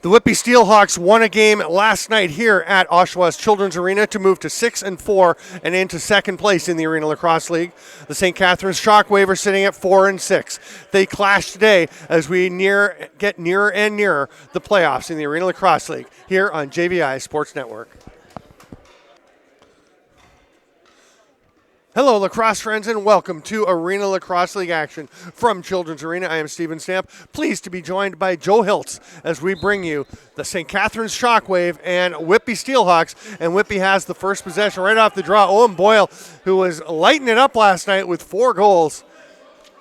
The Whitby SteelHawks won a game last night here at Oshawa's Children's Arena to move to 6-4 and into second place in the Arena Lacrosse League. The St. Catharines ShockWave are sitting at 4-6. They clash today as we get nearer and nearer the playoffs in the Arena Lacrosse League here on JVI Sports Network. Hello, lacrosse friends, and welcome to Arena Lacrosse League action from Children's Arena. I am Steven Stamp, pleased to be joined by Joe Hiltz as we bring you the St. Catharines ShockWave and Whitby SteelHawks. And Whitby has the first possession right off the draw. Owen Boyle, who was lighting it up last night with 4 goals,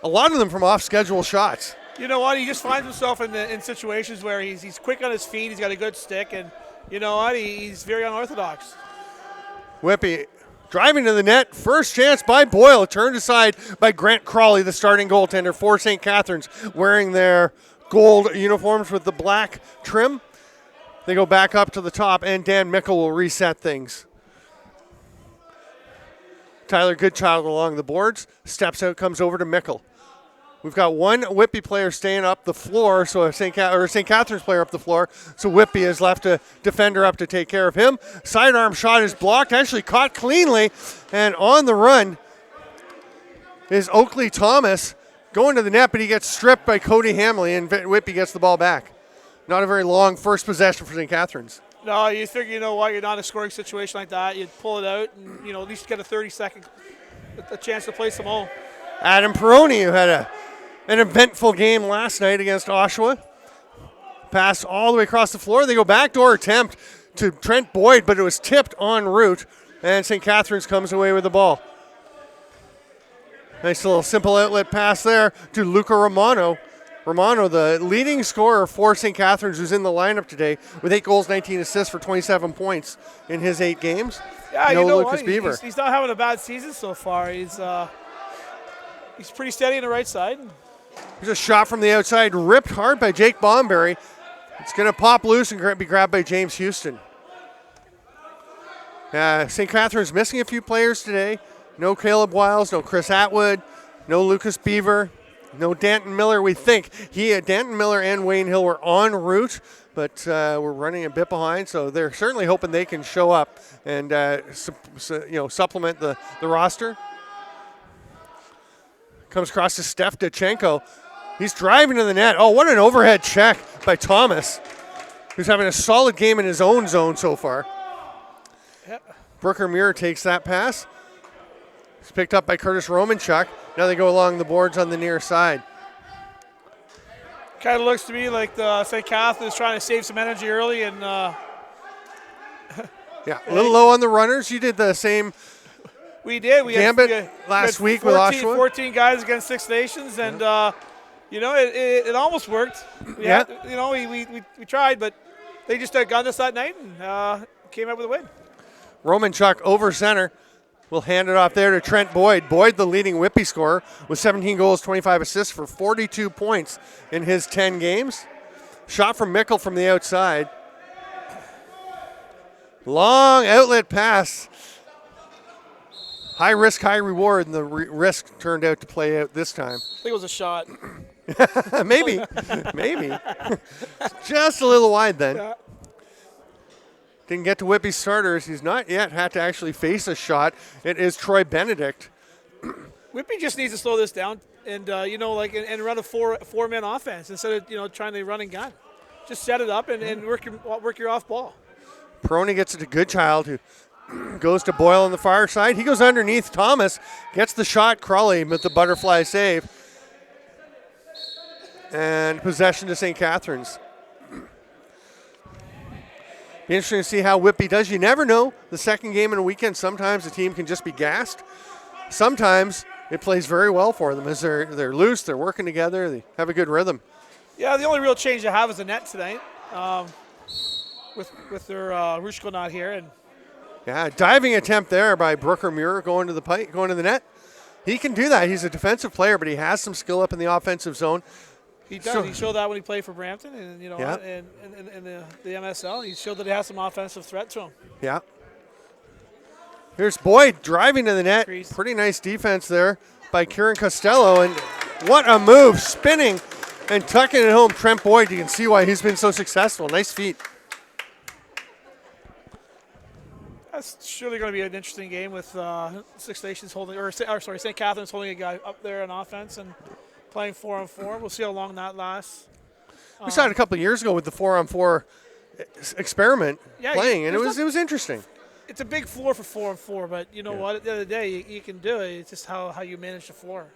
a lot of them from off-schedule shots. You know what? He just finds himself in situations where he's quick on his feet, he's got a good stick, and you know what? He's very unorthodox. Whitby driving to the net, first chance by Boyle, turned aside by Grant Crawley, the starting goaltender for St. Catharines, wearing their gold uniforms with the black trim. They go back up to the top, and Dan Mickle will reset things. Tyler Goodchild along the boards, steps out, comes over to Mickle. We've got one Whitby player staying up the floor, so a St. Catharines player up the floor. So Whitby has left a defender up to take care of him. Sidearm shot is blocked, actually caught cleanly, and on the run is Oakley Thomas going to the net, but he gets stripped by Cody Hamley, and Whitby gets the ball back. Not a very long first possession for St. Catharines. No, you figure, you know what, you're not in a scoring situation like that. You'd pull it out and, you know, at least get a 30-second a chance to play some home. Adam Peroni, who had an eventful game last night against Oshawa. Pass all the way across the floor. They go backdoor attempt to Trent Boyd, but it was tipped en route, and St. Catharines comes away with the ball. Nice little simple outlet pass there to Luca Romano. Romano, the leading scorer for St. Catharines, who's in the lineup today with 8 goals, 19 assists for 27 points in his 8 games. Yeah, no you know Lucas what? Beaver. He's not having a bad season so far. He's pretty steady on the right side. There's a shot from the outside, ripped hard by Jake Bomberry. It's going to pop loose and be grabbed by James Houston. St. Catharines missing a few players today. No Caleb Wiles, no Chris Atwood, no Lucas Beaver, no Danton Miller. We think Danton Miller and Wayne Hill were en route, but we're running a bit behind, so they're certainly hoping they can show up and supplement the roster. Comes across to Steph Dachenko. He's driving to the net. Oh, what an overhead check by Thomas, who's having a solid game in his own zone so far. Yep. Brooker Muir takes that pass. It's picked up by Curtis Romanchuk. Now they go along the boards on the near side. Kind of looks to me like the St. Catharines is trying to save some energy early. And yeah, a little low on the runners. You did the same. We did. We Gambit last week with Oshawa. 14 guys against Six Nations, and it almost worked. We tried, but they just outgunned us that night and came out with a win. Romanchuk over center. We'll hand it off there to Trent Boyd. Boyd, the leading Whitby scorer, with 17 goals, 25 assists for 42 points in his 10 games. Shot from Mickle from the outside. Long outlet pass. High risk, high reward, and the risk turned out to play out this time. I think it was a shot. maybe. Just a little wide then. Yeah. Didn't get to Whitby starters. He's not yet had to actually face a shot. It is Troy Benedict. Whitby just needs to slow this down and and run a four-man offense instead of trying to run and gun. Just set it up and work your off ball. Peroni gets it to Goodchild, who goes to Boyle on the far side. He goes underneath Thomas, gets the shot. Crawley with the butterfly save. And possession to St. Catharines. Be interesting to see how Whitby does. You never know. The second game in a weekend, sometimes the team can just be gassed. Sometimes it plays very well for them as they're loose, they're working together, they have a good rhythm. Yeah, the only real change they have is the net tonight with their Rushko not here. And yeah, diving attempt there by Brooker Muir going to the net. He can do that. He's a defensive player, but he has some skill up in the offensive zone. He does. He showed that when he played for Brampton, and the MSL. He showed that he has some offensive threat to him. Yeah. Here's Boyd driving to the net. Crease. Pretty nice defense there by Kieran Costello, and what a move! Spinning And tucking it home, Trent Boyd, you can see why he's been so successful. Nice feet. That's surely going to be an interesting game with St. Catharines holding a guy up there on offense and playing 4-on-4. We'll see how long that lasts. We saw it a couple of years ago with the 4-on-4 experiment playing, and it was interesting. It's a big floor for 4-on-4, but you know what? At the end of the day, you can do it. It's just how you manage the floor.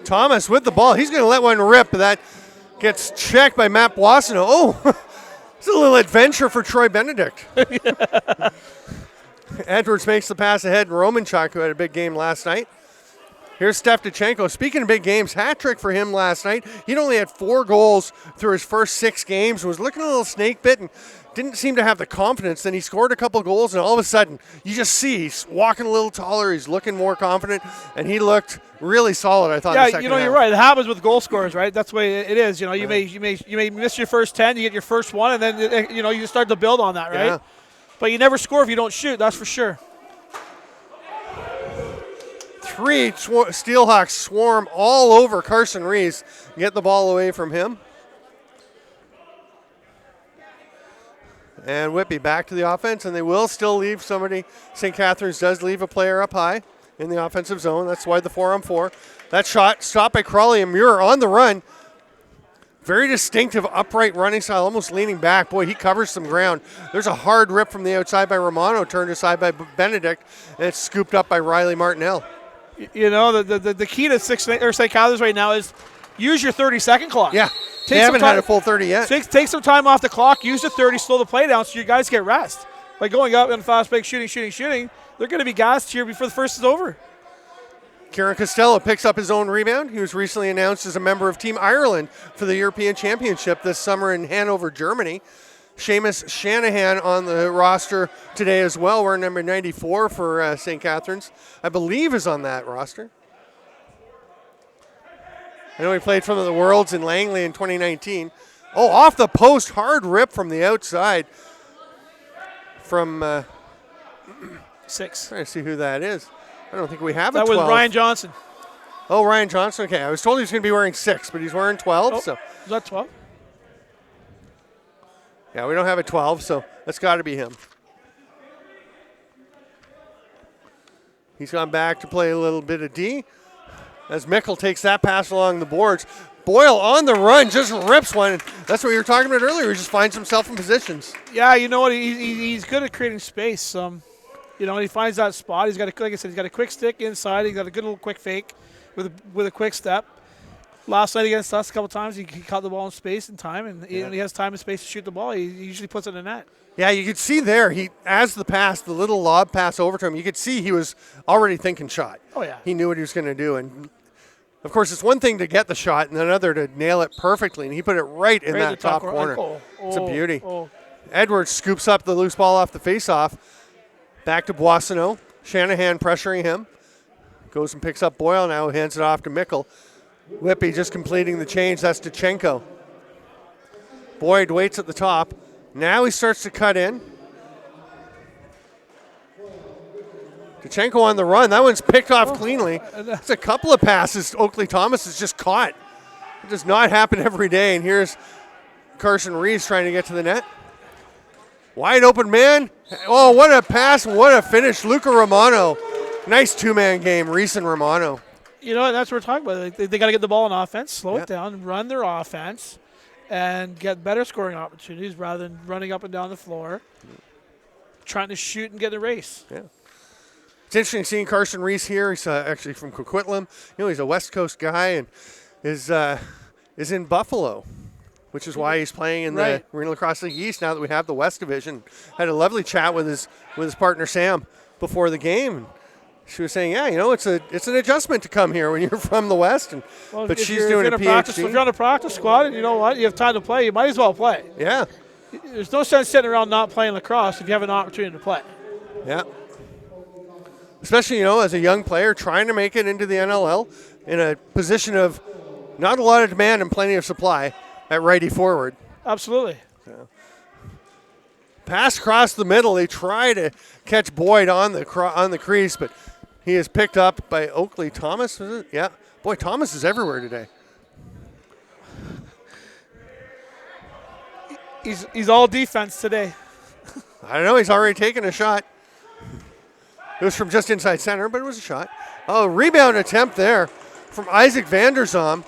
Thomas with the ball. He's going to let one rip, but that gets checked by Matt Boissonneau. Oh, it's a little adventure for Troy Benedict. Edwards makes the pass ahead, and Romanchuk, who had a big game last night. Here's Stephdichenko. Speaking of big games, hat trick for him last night. He'd only had 4 goals through his first 6 games, was looking a little snake bit and didn't seem to have the confidence. Then he scored a couple goals, and all of a sudden, you just see he's walking a little taller, he's looking more confident, and he looked really solid, I thought. Yeah, in the second half. You're right. It happens with goal scorers, right? That's the way it is. You may miss your first 10, you get your first one, and then you start to build on that, right? Yeah. But you never score if you don't shoot. That's for sure. 3 SteelHawks swarm all over Carson Rees. Get the ball away from him. And Whitby back to the offense, and they will still leave somebody. St. Catharines does leave a player up high in the offensive zone. That's why the 4-on-4. That shot stopped by Crawley, and Muir on the run. Very distinctive upright running style, almost leaning back. Boy, he covers some ground. There's a hard rip from the outside by Romano, turned aside by Benedict, and it's scooped up by Riley Martinell. You know, the key to St. Catharines right now is use your 30-second clock. Yeah, they haven't had a full 30 yet. Take some time off the clock. Use the 30, slow the play down so you guys get rest. By going up in fast break, shooting, they're going to be gassed here before the first is over. Kieran Costello picks up his own rebound. He was recently announced as a member of Team Ireland for the European Championship this summer in Hanover, Germany. Seamus Shanahan on the roster today as well. We're number 94 for St. Catharines. I believe is on that roster. I know he played from the Worlds in Langley in 2019. Oh, off the post, hard rip from the outside. From 6. Trying to see who that is. I don't think we have a 12. That was Ryan Johnson. Oh, Ryan Johnson. Okay, I was told he was going to be wearing 6, but he's wearing 12. Oh, so is that 12? yeah, we don't have a 12, so that's got to be him. He's gone back to play a little bit of D as Mickle takes that pass along the boards. Boyle on the run, just rips one. That's what you were talking about earlier. He just finds himself in positions. Yeah, you know what? He's good at creating space. He finds that spot. He's got like I said, he's got a quick stick inside. He's got a good little quick fake with a quick step. Last night against us a couple times, he caught the ball in space and time, and he has time and space to shoot the ball. He usually puts it in the net. Yeah, you could see there, as the little lob pass over to him, you could see he was already thinking shot. Oh, yeah. He knew what he was going to do. And, of course, it's one thing to get the shot and another to nail it perfectly, and he put it right in that top corner. It's a beauty. Edwards scoops up the loose ball off the faceoff. Back to Boissonneau. Shanahan pressuring him. Goes and picks up Boyle now, hands it off to Mickle. Whitby just completing the change. That's Dechenko. Boyd waits at the top. Now he starts to cut in. Dechenko on the run. That one's picked off cleanly. It's a couple of passes Oakley Thomas has just caught. It does not happen every day. And here's Carson Rees trying to get to the net. Wide open man. Oh, what a pass and what a finish. Luca Romano. Nice two-man game, Rees and Romano. You know, that's what we're talking about. They got to get the ball on offense, slow it down, run their offense, and get better scoring opportunities rather than running up and down the floor, trying to shoot and get a race. Yeah. It's interesting seeing Carson Rees here. He's actually from Coquitlam. You know, he's a West Coast guy and is in Buffalo, which is why he's playing in the Arena Lacrosse League East now that we have the West Division. Had a lovely chat with his partner Sam before the game. She was saying, it's an adjustment to come here when you're from the West, but she's doing a PhD. If you're on a practice squad, and you know what, you have time to play, you might as well play. Yeah. There's no sense sitting around not playing lacrosse if you have an opportunity to play. Yeah. Especially, as a young player trying to make it into the NLL in a position of not a lot of demand and plenty of supply at righty forward. Absolutely. So. Pass across the middle. They try to catch Boyd on the crease, but he is picked up by Oakley. Thomas, is it? Yeah. Boy, Thomas is everywhere today. He's all defense today. I don't know. He's already taken a shot. It was from just inside center, but it was a shot. Oh, rebound attempt there from Isaac Vanderzom.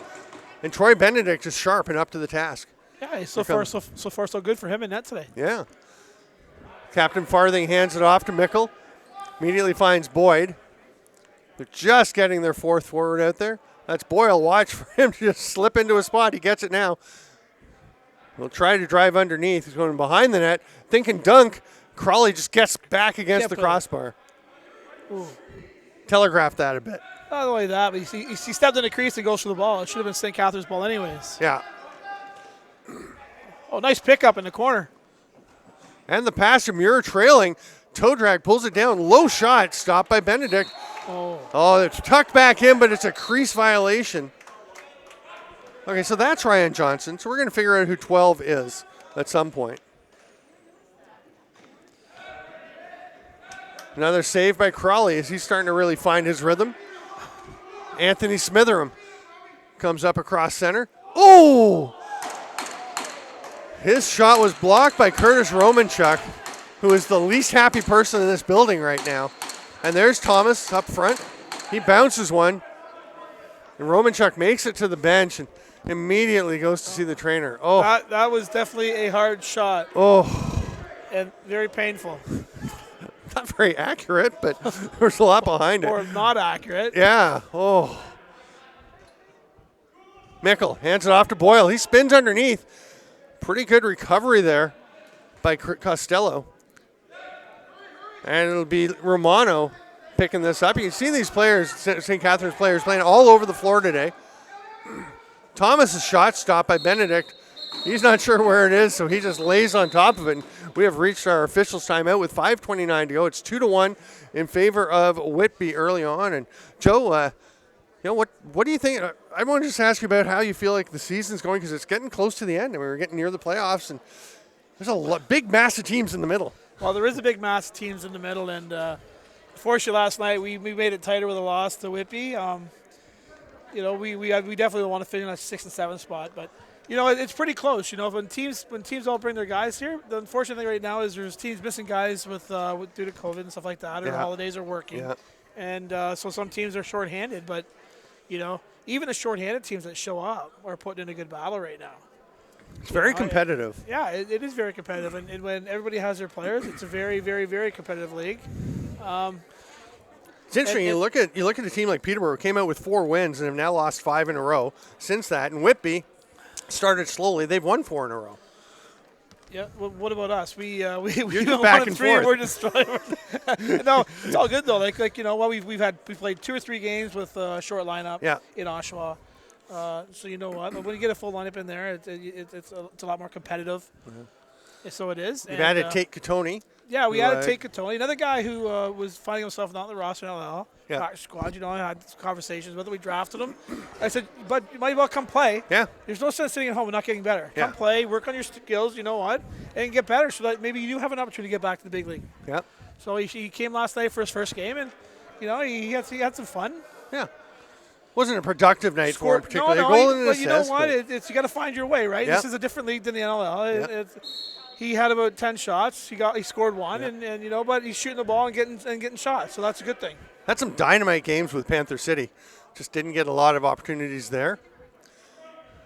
And Troy Benedict is sharp and up to the task. Yeah, so far so good for him in net today. Yeah. Captain Farthing hands it off to Mickle. Immediately finds Boyd. They're just getting their fourth forward out there. That's Boyle. Watch for him to just slip into a spot. He gets it now. He'll try to drive underneath. He's going behind the net. Thinking dunk. Crawley just gets back against the crossbar. Ooh. Telegraphed that a bit. Not only that, but he stepped in the crease and goes for the ball. It should have been St. Catharines' ball anyways. Yeah. Oh, nice pickup in the corner. And the pass from Muir trailing. Toe drag pulls it down. Low shot. Stopped by Benedict. Oh, it's tucked back in, but it's a crease violation. Okay, so that's Ryan Johnson. So we're going to figure out who 12 is at some point. Another save by Crawley as he's starting to really find his rhythm. Anthony Smitheram comes up across center. Oh! His shot was blocked by Curtis Romanchuk, who is the least happy person in this building right now. And there's Thomas up front. He bounces one. And Romanchuk makes it to the bench and immediately goes to see the trainer. Oh, that was definitely a hard shot. Oh. And very painful. Not very accurate, but there's a lot behind it. Or not accurate. Yeah. Oh. Mickle hands it off to Boyle. He spins underneath. Pretty good recovery there by Costello. And it'll be Romano picking this up. You can see these players, St. Catharines players, playing all over the floor today. Thomas's shot stopped by Benedict. He's not sure where it is, so he just lays on top of it. And we have reached our officials' timeout with 5:29 to go. It's 2-1 in favor of Whitby early on. And Joe, what do you think? I want to just ask you about how you feel like the season's going because it's getting close to the end, and we're getting near the playoffs, and there's a big mass of teams in the middle. Well, there is a big mass of teams in the middle, and unfortunately last night we made it tighter with a loss to Whitby. We definitely want to finish in a 6 and 7 spot, but it's pretty close. When teams all bring their guys here, the unfortunate thing right now is there's teams missing guys with due to COVID and stuff like that, or holidays are working, and so some teams are shorthanded. But even the shorthanded teams that show up are putting in a good battle right now. It's very competitive. It is very competitive, and when everybody has their players, it's a very, very, very competitive league. It's interesting. You look at a team like Peterborough, who came out with 4 wins and have now lost 5 in a row since that. And Whitby started slowly. They've won 4 in a row. Yeah. Well, what about us? We just back and forth. We're just no, it's all good though. We played 2 or 3 games with a short lineup in Oshawa. So you know what? When you get a full lineup in there, it's a lot more competitive. Mm-hmm. So it is. You've added Tate Katoni. Yeah, we added Tate Katoni, another guy who was finding himself not in the roster in LL. Squad, I had conversations with him. We drafted him. I said, but you might as well come play. Yeah. There's no sense sitting at home and not getting better. Come play, work on your skills, and get better so that maybe you do have an opportunity to get back to the big league. Yeah. So he came last night for his first game, and, he had some fun. Yeah. Wasn't a productive night for him, particularly. No, a goal and an but assist. You know what? You got to find your way, right? This is a different league than the NLL. He had about 10 shots. He scored 1, and but he's shooting the ball and getting shots, so that's a good thing. Had some dynamite games with Panther City. Just didn't get a lot of opportunities there.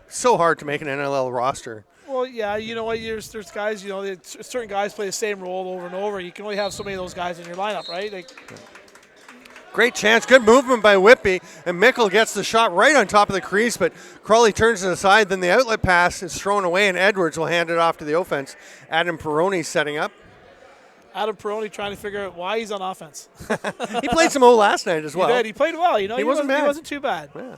So hard to make an NLL roster. Well, yeah, you know what? There's guys. Certain guys play the same role over and over. You can only have so many of those guys in your lineup, right? Great chance. Good movement by Whitby. And Mickle gets the shot right on top of the crease, but Crawley turns it aside. Then the outlet pass is thrown away, and Edwards will hand it off to the offense. Adam Perrone setting up. Adam Perrone trying to figure out why he's on offense. He played some O last night as well. He did. He played well. He wasn't bad. He wasn't too bad. Yeah.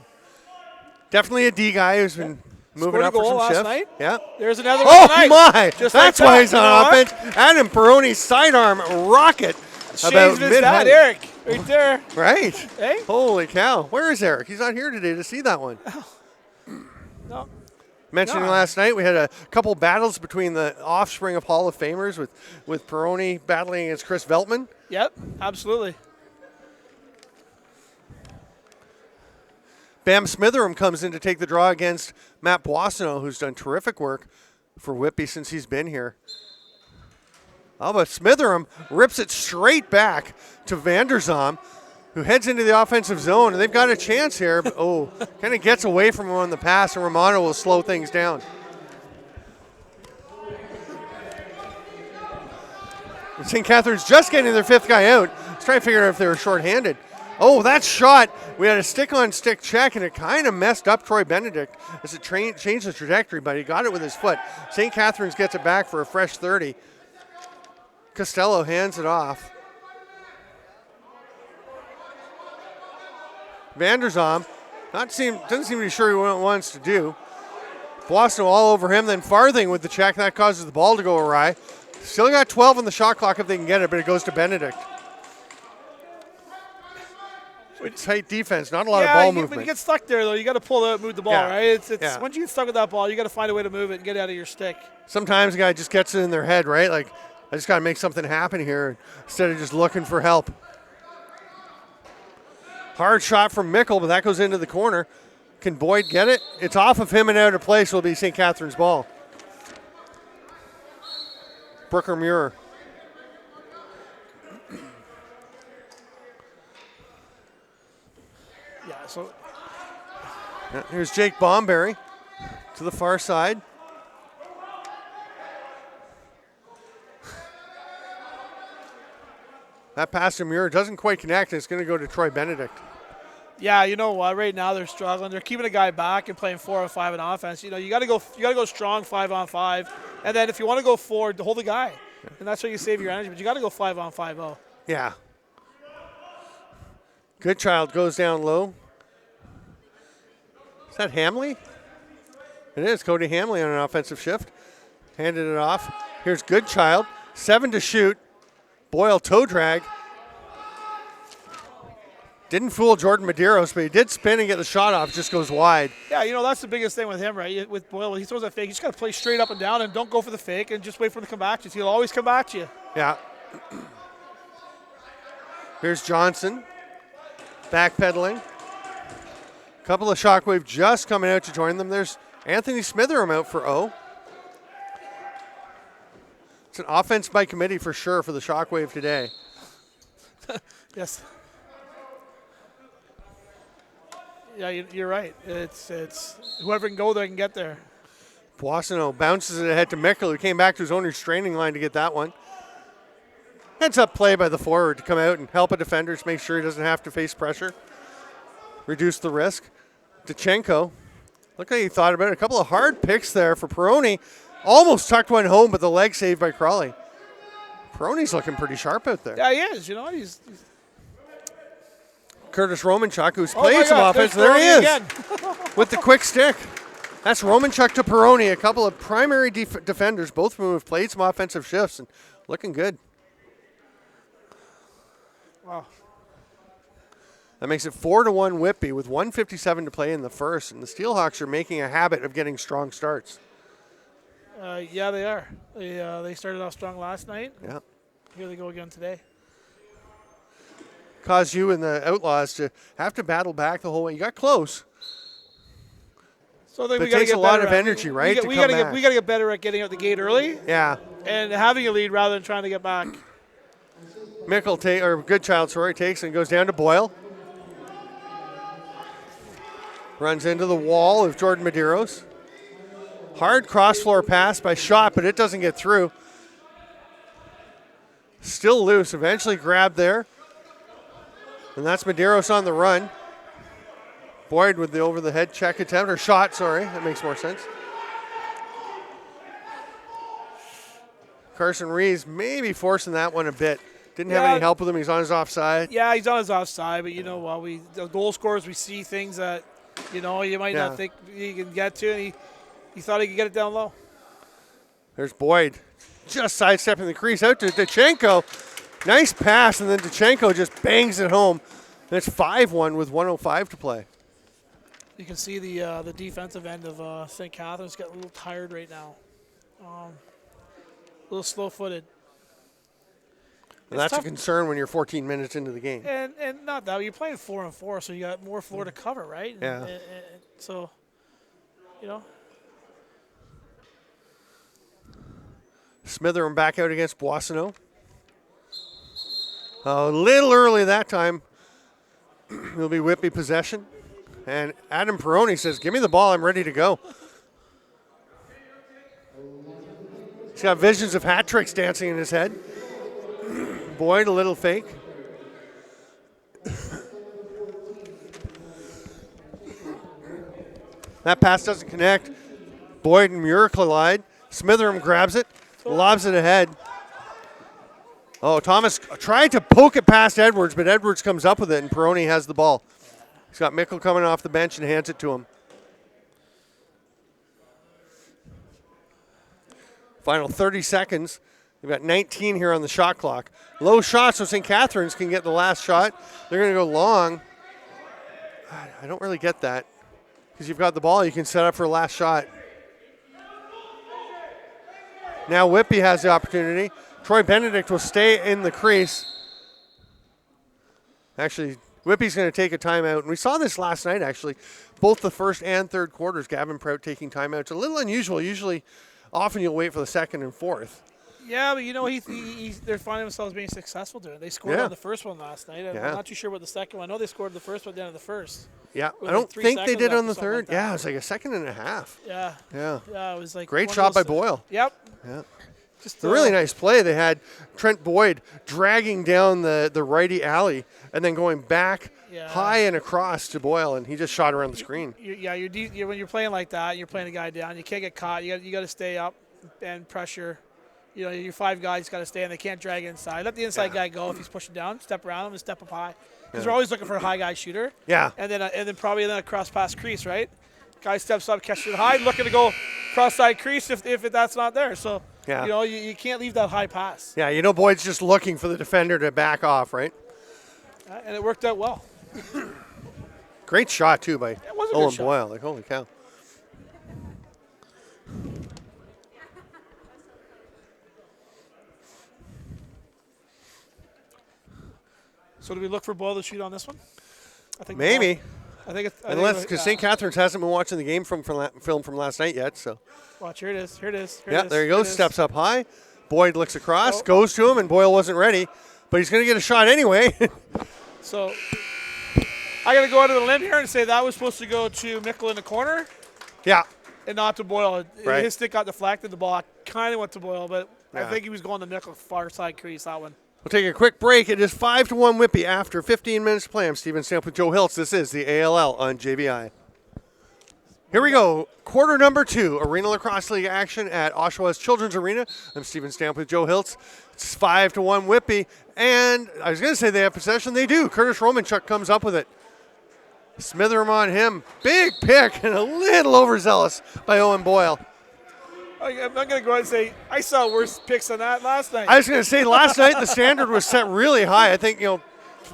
Definitely a D guy who's been moving up for some last shifts. Night. Yeah. There's another one tonight. My! That's why he's on offense. Adam Perrone's sidearm rocket. About mid-height. Eric, right there. Right. Hey? Holy cow. Where is Eric? He's not here today to see that one. No. Mentioning last night, we had a couple battles between the offspring of Hall of Famers with Peroni battling against Chris Veltman. Yep, absolutely. Bam Smitheram comes in to take the draw against Matt Boissonneau, who's done terrific work for Whitby since he's been here. Oh, but Smitheram rips it straight back to Vanderzam, who heads into the offensive zone, and they've got a chance here. But, kind of gets away from him on the pass, and Romano will slow things down. St. Catharines just getting their 5th guy out. Let's try to figure out if they were shorthanded. Oh, that shot. We had a stick-on-stick check, and it kind of messed up Troy Benedict as it changed the trajectory, but he got it with his foot. St. Catharines gets it back for a fresh 30. Costello hands it off. Vanderzam doesn't seem to be sure what he wants to do. Boissonneau all over him, then Farthing with the check. That causes the ball to go awry. Still got 12 on the shot clock if they can get it, but it goes to Benedict. Tight defense, not a lot of ball movement. When you get stuck there, though, you got to pull out, move the ball, right? It's once you get stuck with that ball, you got to find a way to move it and get it out of your stick. Sometimes the guy just gets it in their head, right? Like, I just got to make something happen here instead of just looking for help. Hard shot from Mickle, but that goes into the corner. Can Boyd get it? It's off of him and out of play, so it'll be St. Catharines' ball. Brooker Muir. Here's Jake Bomberry to the far side. That pass to Muir doesn't quite connect, and it's going to go to Troy Benedict. Yeah, you know what? Right now they're struggling. They're keeping a guy back and playing 4-on-5 in offense. You know, you got to go strong 5-on-5, and then if you want to go forward, hold the guy, and that's how you save your energy. But you got to go 5-on-5. Yeah. Goodchild goes down low. Is that Hamley? It is Cody Hamley on an offensive shift. Handed it off. Here's Goodchild. 7 to shoot. Boyle toe drag. Didn't fool Jordan Medeiros, but he did spin and get the shot off. Just goes wide. Yeah, you know, that's the biggest thing with him, right? With Boyle, he throws that fake. You just got to play straight up and down and don't go for the fake and just wait for him to come back to you. He'll always come back to you. Yeah. Here's Johnson. Backpedaling. Couple of ShockWave just coming out to join them. There's Anthony Smitheram out for O. It's an offense by committee for sure for the ShockWave today. Yes. Yeah, you're right. It's whoever can go there can get there. Boissonneau bounces it ahead to Mickle, who came back to his own restraining line to get that one. Heads up play by the forward to come out and help a defender to make sure he doesn't have to face pressure. Reduce the risk. Dachenko, look like he thought about it. A couple of hard picks there for Peroni. Almost tucked one home, but the leg saved by Crawley. Peroni's looking pretty sharp out there. Yeah, he is. You know, he's Curtis Romanchuk, who's played some offense. There he is with the quick stick. That's Romanchuk to Peroni, a couple of primary defenders, both of whom have played some offensive shifts and looking good. Wow. That makes it 4-1 Whitby with 1:57 to play in the first, and the SteelHawks are making a habit of getting strong starts. Yeah, they are. They started off strong last night. Yeah. Here they go again today. Caused you and the Outlaws to have to battle back the whole way. You got close. So I think it takes a lot of energy, right? We got to get better at getting out the gate early. Yeah. And having a lead rather than trying to get back. Goodchild takes and goes down to Boyle. Runs into the wall of Jordan Medeiros. Hard cross-floor pass by Schott, but it doesn't get through. Still loose, eventually grabbed there. And that's Medeiros on the run. Boyd with the over-the-head check attempt, or shot, sorry. That makes more sense. Carson Reeves maybe forcing that one a bit. Didn't have any help with him. He's on his offside. Yeah, he's on his offside, but you know what? The goal scorers, we see things that, you know, you might not think he can get to, and he thought he could get it down low. There's Boyd just sidestepping the crease out to Dachenko. Nice pass, and then Dachenko just bangs it home. And it's 5-1 with 1:05 to play. You can see the defensive end of St. Catharines getting a little tired right now. A little slow-footed. And that's a concern when you're 14 minutes into the game. And not that. You're playing 4-on-4, so you got more floor to cover, right? Yeah. And so, you know. Smitherham back out against Boissonneau. A little early that time. It'll be Whitby possession. And Adam Peroni says, give me the ball, I'm ready to go. He's got visions of hat tricks dancing in his head. Boyd, a little fake. That pass doesn't connect. Boyd and Muir collide. Smitherham grabs it, lobs it ahead. Oh, Thomas tried to poke it past Edwards, but Edwards comes up with it, and Peroni has the ball. He's got Mickle coming off the bench and hands it to him. Final 30 seconds. We've got 19 here on the shot clock. Low shot, so St. Catharines can get the last shot. They're going to go long. I don't really get that. Because you've got the ball, you can set up for a last shot. Now Whitby has the opportunity. Troy Benedict will stay in the crease. Actually, Whitby's going to take a timeout. And we saw this last night, actually. Both the first and third quarters, Gavin Prout taking timeouts. A little unusual. Usually, often you'll wait for the second and fourth. Yeah, but you know, they're finding themselves being successful doing it. They scored on the first one last night. I'm not too sure about the second one. I know they scored the first one at the end of the first. Yeah, I don't think they did on the third. Yeah, it was like a second and a half. Yeah. Yeah. Yeah, it was like great shot by Boyle. Yep. Yeah. Just a really nice play. They had Trent Boyd dragging down the righty alley and then going back high and across to Boyle, and he just shot around the screen. When you're playing like that, you're playing a guy down. You can't get caught. You got to stay up and pressure. You know, your five guys got to stay, and they can't drag inside. Let the inside guy go if he's pushing down. Step around him and step up high. Because we're always looking for a high guy shooter. Yeah. And then probably a cross pass crease, right? Guy steps up, catches it high, looking to go cross side crease if that's not there. So, you know, you can't leave that high pass. Yeah, you know, Boyd's just looking for the defender to back off, right? And it worked out well. Great shot, too, by Owen Boyle. Like, holy cow. So do we look for Boyle to shoot on this one? I think maybe. Unless because St. Catharines hasn't been watching the game film from last night yet. So. Watch, here it is. There he goes. Steps up high. Boyd looks across, goes to him, and Boyle wasn't ready. But he's going to get a shot anyway. So I got to go out of the limb here and say that was supposed to go to Mickle in the corner. Yeah. And not to Boyle. Right. His stick got deflected. The ball kind of went to Boyle, but I think he was going to Mickle far side crease, that one. We'll take a quick break. It is 5-1 Whitby after 15 minutes to play. I'm Steven Stamp with Joe Hiltz. This is the ALL on JVI. Here we go. Quarter number 2, Arena Lacrosse League action at Oshawa's Children's Arena. I'm Steven Stamp with Joe Hiltz. It's 5-1 Whitby. And I was going to say they have possession. They do. Curtis Romanchuk comes up with it. Smitherham on him. Big pick and a little overzealous by Owen Boyle. I'm not going to go out and say I saw worse picks than that last night. I was going to say last night the standard was set really high. I think,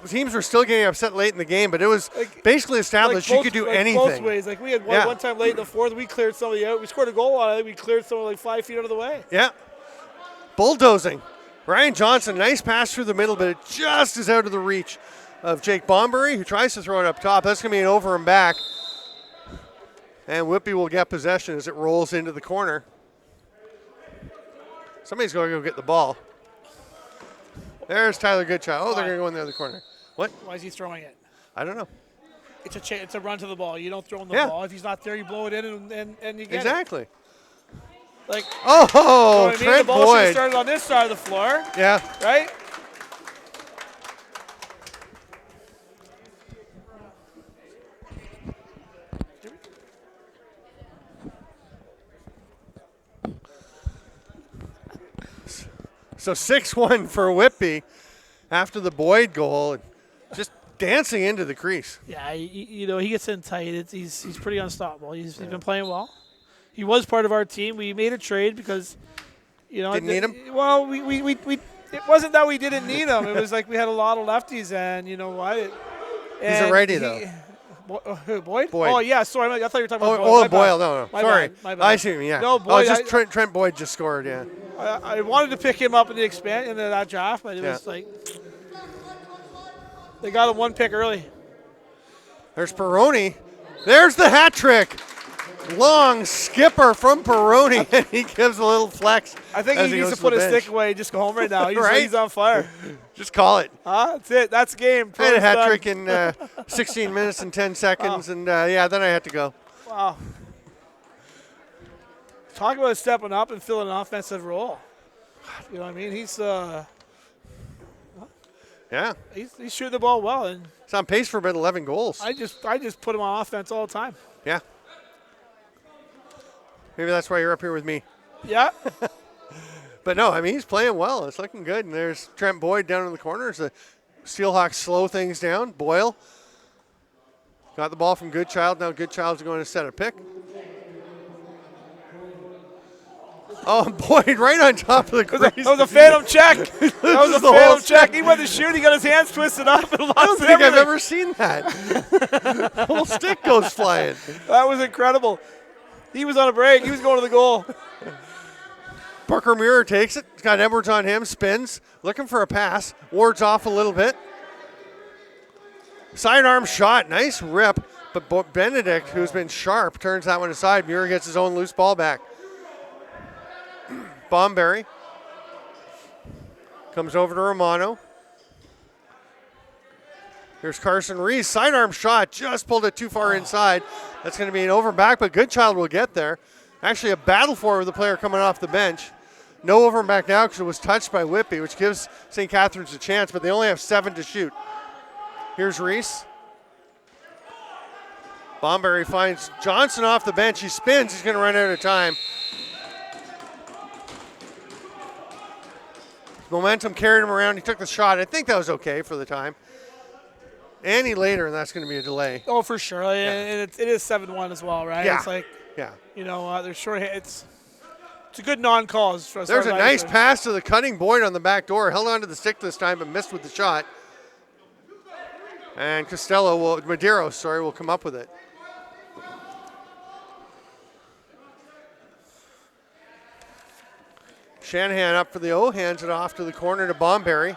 teams were still getting upset late in the game, but it was basically established you could do anything. Both ways. Like we had one time late in the fourth, we cleared somebody out. We scored a goal on it. I think we cleared someone like 5 feet out of the way. Yeah. Bulldozing. Ryan Johnson, nice pass through the middle, but it just is out of the reach of Jake Bombury, who tries to throw it up top. That's going to be an over and back. And Whitby will get possession as it rolls into the corner. Somebody's going to go get the ball. There's Tyler Goodchild. Oh, they're going to go in the other corner. What? Why is he throwing it? I don't know. It's a run to the ball. You don't throw him the ball. If he's not there, you blow it in and you get exactly. it. Like, Trent the ball should Boyd. have started on this side of the floor. Yeah. Right? So 6-1 for Whitby after the Boyd goal, just dancing into the crease. Yeah, he gets in tight. He's pretty unstoppable. He's been playing well. He was part of our team. We made a trade because, didn't need him. Well, we it wasn't that we didn't need him. It was like we had a lot of lefties, and you know what? He's a righty though. Who, Boyd? Boyd. Oh, yeah, sorry. I thought you were talking about Boyd. Oh, My Boyle. bad. No. My Sorry. bad, my bad. I see him, yeah. No, Boyd. Just Trent Boyd just scored, yeah. I wanted to pick him up in that draft, but it was like they got him one pick early. There's Peroni. There's the hat trick. Long skipper from Peroni, and he gives a little flex. I think as he needs goes to put the his bench. stick away and just go home right now. Right? He's on fire. Just call it. That's it. That's the game. I had a hat Done. trick in 16 minutes and 10 seconds, and then I had to go. Wow. Talk about stepping up and filling an offensive role. You know what I mean? He's shooting the ball well, and He's on pace for about 11 goals. I just put him on offense all the time. Yeah. Maybe that's why you're up here with me. Yeah. But no, I mean, he's playing well. It's looking good. And there's Trent Boyd down in the corners. The SteelHawks slow things down. Boyle got the ball from Goodchild. Now Goodchild's going to set a pick. Oh, Boyd right on top of the crease. That was a phantom check. That was a phantom check. He went to shoot. He got his hands twisted up and lost I don't think I've everything. ever seen that. The whole stick goes flying. That was incredible. He was on a break. He was going to the goal. Parker Muir takes it. He's got Edwards on him. Spins. Looking for a pass. Wards off a little bit. Sidearm shot. Nice rip. But Benedict, who's been sharp, turns that one aside. Muir gets his own loose ball back. Bomberry comes over to Romano. Here's Carson Reese. Sidearm shot. Just pulled it too far inside. That's going to be an overback, but Goodchild will get there. Actually, a battle for it with the player coming off the bench. No over and back now because it was touched by Whitby, which gives St. Catharines a chance, but they only have 7 to shoot. Here's Reese. Bomberry finds Johnson off the bench. He spins. He's going to run out of time. Momentum carried him around. He took the shot. I think that was okay for the time. Any later, and that's going to be a delay. Oh, for sure. And it is 7-1 as well, right? Yeah. It's like, Yeah. they're short. It's a good non-call. There's a nice pass to the cutting Boyd on the back door. Held onto the stick this time, but missed with the shot. And Medeiros will come up with it. Shanahan up for the O, hands it off to the corner to Bomberry.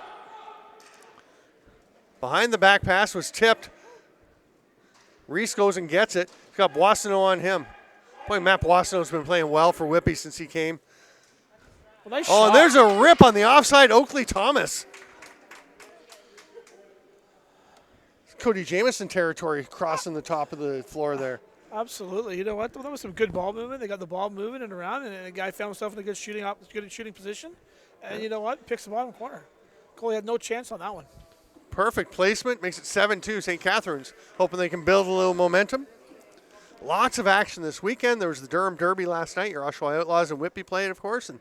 Behind the back pass was tipped. Reese goes and gets it. He's got Boissonneau on him. Boy, Matt Boissonneau's been playing well for Whitby since he came. Well, nice Oh, shot. and there's a rip on the offside, Oakley Thomas. Cody Jamieson territory crossing the top of the floor there. Absolutely. You know what? That was some good ball movement. They got the ball moving and around, and the guy found himself in a good shooting position. And you know what? Picks the bottom corner. Goalie had no chance on that one. Perfect placement, makes it 7-2. St. Catharines hoping they can build a little momentum. Lots of action this weekend. There was the Durham Derby last night. Your Oshawa Outlaws and Whitby played, of course, and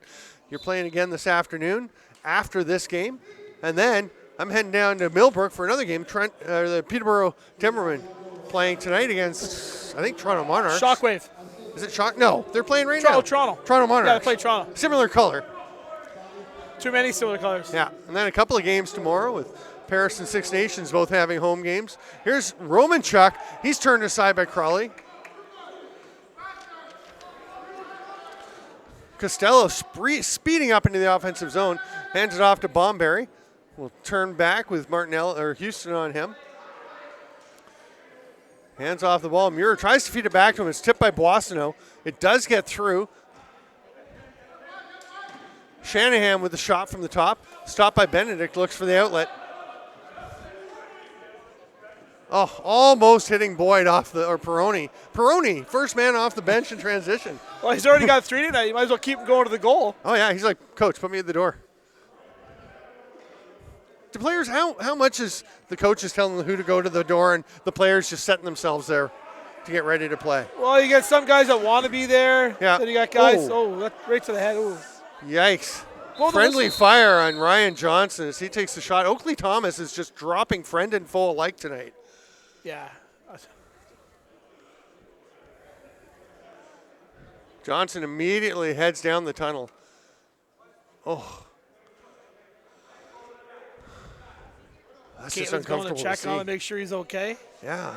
you're playing again this afternoon after this game. And then I'm heading down to Millbrook for another game. The Peterborough Timbermen playing tonight against, I think, Toronto Monarchs. ShockWave. Is it Shock? No, they're playing right now. Toronto. Toronto Monarchs. Yeah, they play Toronto. Similar color. Too many similar colors. Yeah, and then a couple of games tomorrow with Paris and Six Nations both having home games. Here's Romanchuk. He's turned aside by Crawley. Costello speeding up into the offensive zone. Hands it off to Bomberry. Will turn back with Houston on him. Hands off the ball. Muir tries to feed it back to him. It's tipped by Boissonneau. It does get through. Shanahan with the shot from the top. Stopped by Benedict. Looks for the outlet. Oh, almost hitting Boyd or Peroni. Peroni, first man off the bench in transition. Well, he's already got 3 tonight. You might as well keep him going to the goal. Oh, yeah. He's like, Coach, put me at the door. The players, how much is the coaches telling them who to go to the door and the players just setting themselves there to get ready to play? Well, you got some guys that want to be there. Yeah. Then you got guys, that's right to the head. Ooh. Yikes. Well, Friendly fire on Ryan Johnson as he takes the shot. Oakley Thomas is just dropping friend and foe alike tonight. Yeah. Johnson immediately heads down the tunnel. Oh. That's just Caitlin's going to uncomfortable check to see. on him, make sure he's okay. Yeah.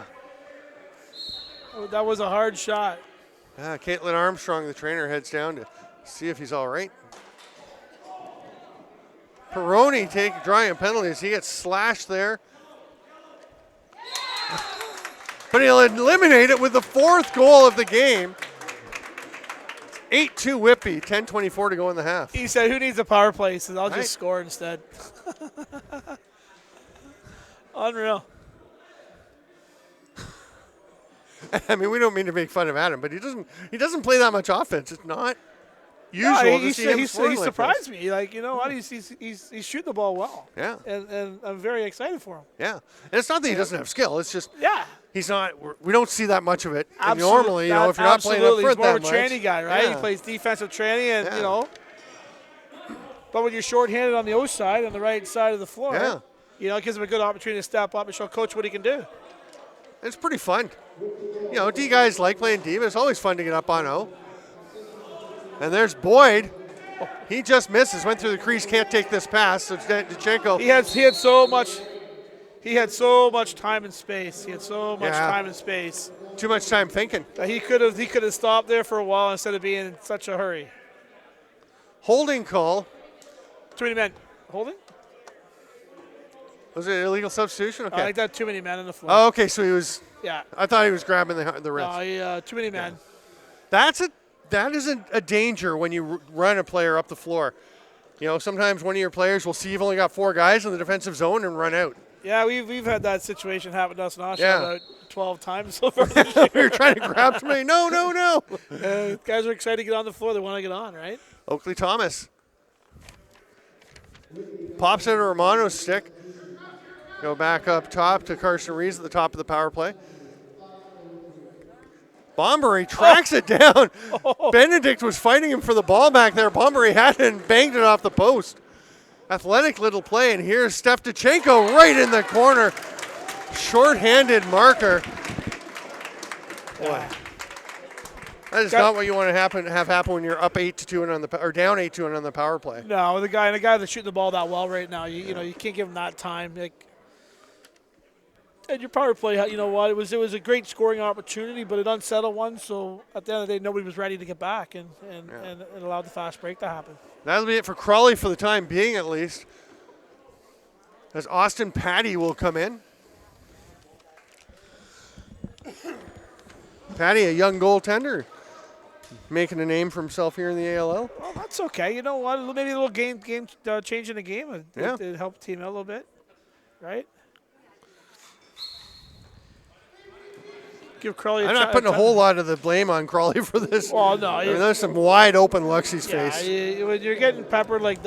That was a hard shot. Caitlin Armstrong, the trainer, heads down to see if he's all right. Peroni drawing penalties. He gets slashed there. But he'll eliminate it with the 4th goal of the game. 8-2 Whitby, 10:24 to go in the half. He said, who needs a power play? He said, I'll just score instead. Unreal. I mean, we don't mean to make fun of Adam, but he doesn't play that much offense. It's not usual to see him scoring he like surprised this. me. Like, you know what? He's shooting the ball well. Yeah. And I'm very excited for him. Yeah. And it's not that he doesn't have skill. It's just he's not. We don't see that much of it. And normally, if you're not playing up front he's more that of a much, tranny guy, right? Yeah. He plays defensive tranny, and you know. But when you're shorthanded on the O side, on the right side of the floor, it gives him a good opportunity to step up and show coach what he can do. It's pretty fun. You know, D guys like playing D, but it's always fun to get up on O. And there's Boyd. He just misses, went through the crease, can't take this pass. So Dachenko. He had so much time and space. He had so much time and space. Too much time thinking. That he could have stopped there for a while instead of being in such a hurry. Holding call. Too many men. Holding? Was it an illegal substitution? Okay. I think that too many men on the floor. Oh, okay. So he was. Yeah. I thought he was grabbing the wrist. No, too many men. That is a danger when you run a player up the floor. You know, sometimes one of your players will see you've only got 4 guys in the defensive zone and run out. Yeah, we've had that situation happen to us in Oshawa about 12 times so far. We were trying to grab somebody. No. Guys are excited to get on the floor. They want to get on, right? Oakley Thomas pops out of Romano's stick. Go back up top to Carson Rees at the top of the power play. Bombery tracks it down. Benedict was fighting him for the ball back there. Bombery had it and banged it off the post. Athletic little play, and here's Steph Dachenko right in the corner. Short-handed marker. Boy, that is not what you want to have happen when you're up 8-2 and or down 8-2 and on the power play. No, the guy that's shooting the ball that well right now, you know, you can't give him that time. And your power play, you know what? It was a great scoring opportunity, but it unsettled one. So at the end of the day, nobody was ready to get back, and it allowed the fast break to happen. That'll be it for Crawley for the time being, at least. As Austin Patty will come in. Patty, a young goaltender, making a name for himself here in the ALL. Well, that's okay. You know what? Maybe a little game change in the game. It helped the team out a little bit, right? Give Crawley I'm not putting a whole lot of the blame on Crawley for this. Well, no. I mean, there's some wide open looks he's faced. When you're getting peppered like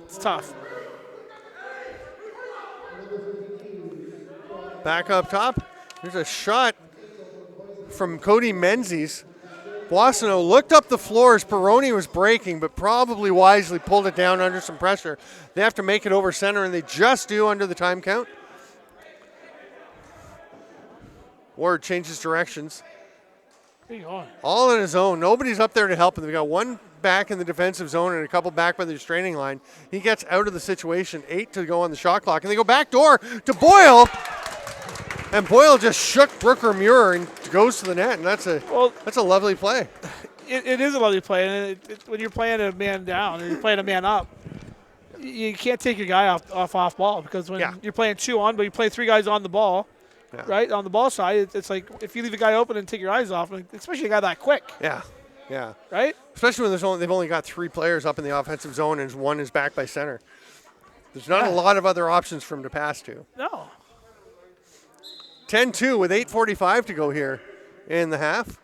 it's tough. Back up top. There's a shot from Cody Menzies. Boissonneau looked up the floor as Peroni was breaking, but probably wisely pulled it down under some pressure. They have to make it over center, and they just do under the time count. Ward changes directions. Where you going? All on his own. Nobody's up there to help him. They've got one back in the defensive zone and a couple back by the restraining line. He gets out of the situation. 8 to go on the shot clock. And they go back door to Boyle. And Boyle just shook Brooker Muir and goes to the net. And that's a lovely play. It is a lovely play. And when you're playing a man down or you're playing a man up, you can't take your guy off ball, because when you're playing 2 on, but you play 3 guys on the ball, right, on the ball side, it's like if you leave a guy open and take your eyes off, especially a guy that quick. Yeah. Right? Especially when they've only got 3 players up in the offensive zone and one is back by center. There's not a lot of other options for him to pass to. No. 10-2 with 8:45 to go here in the half.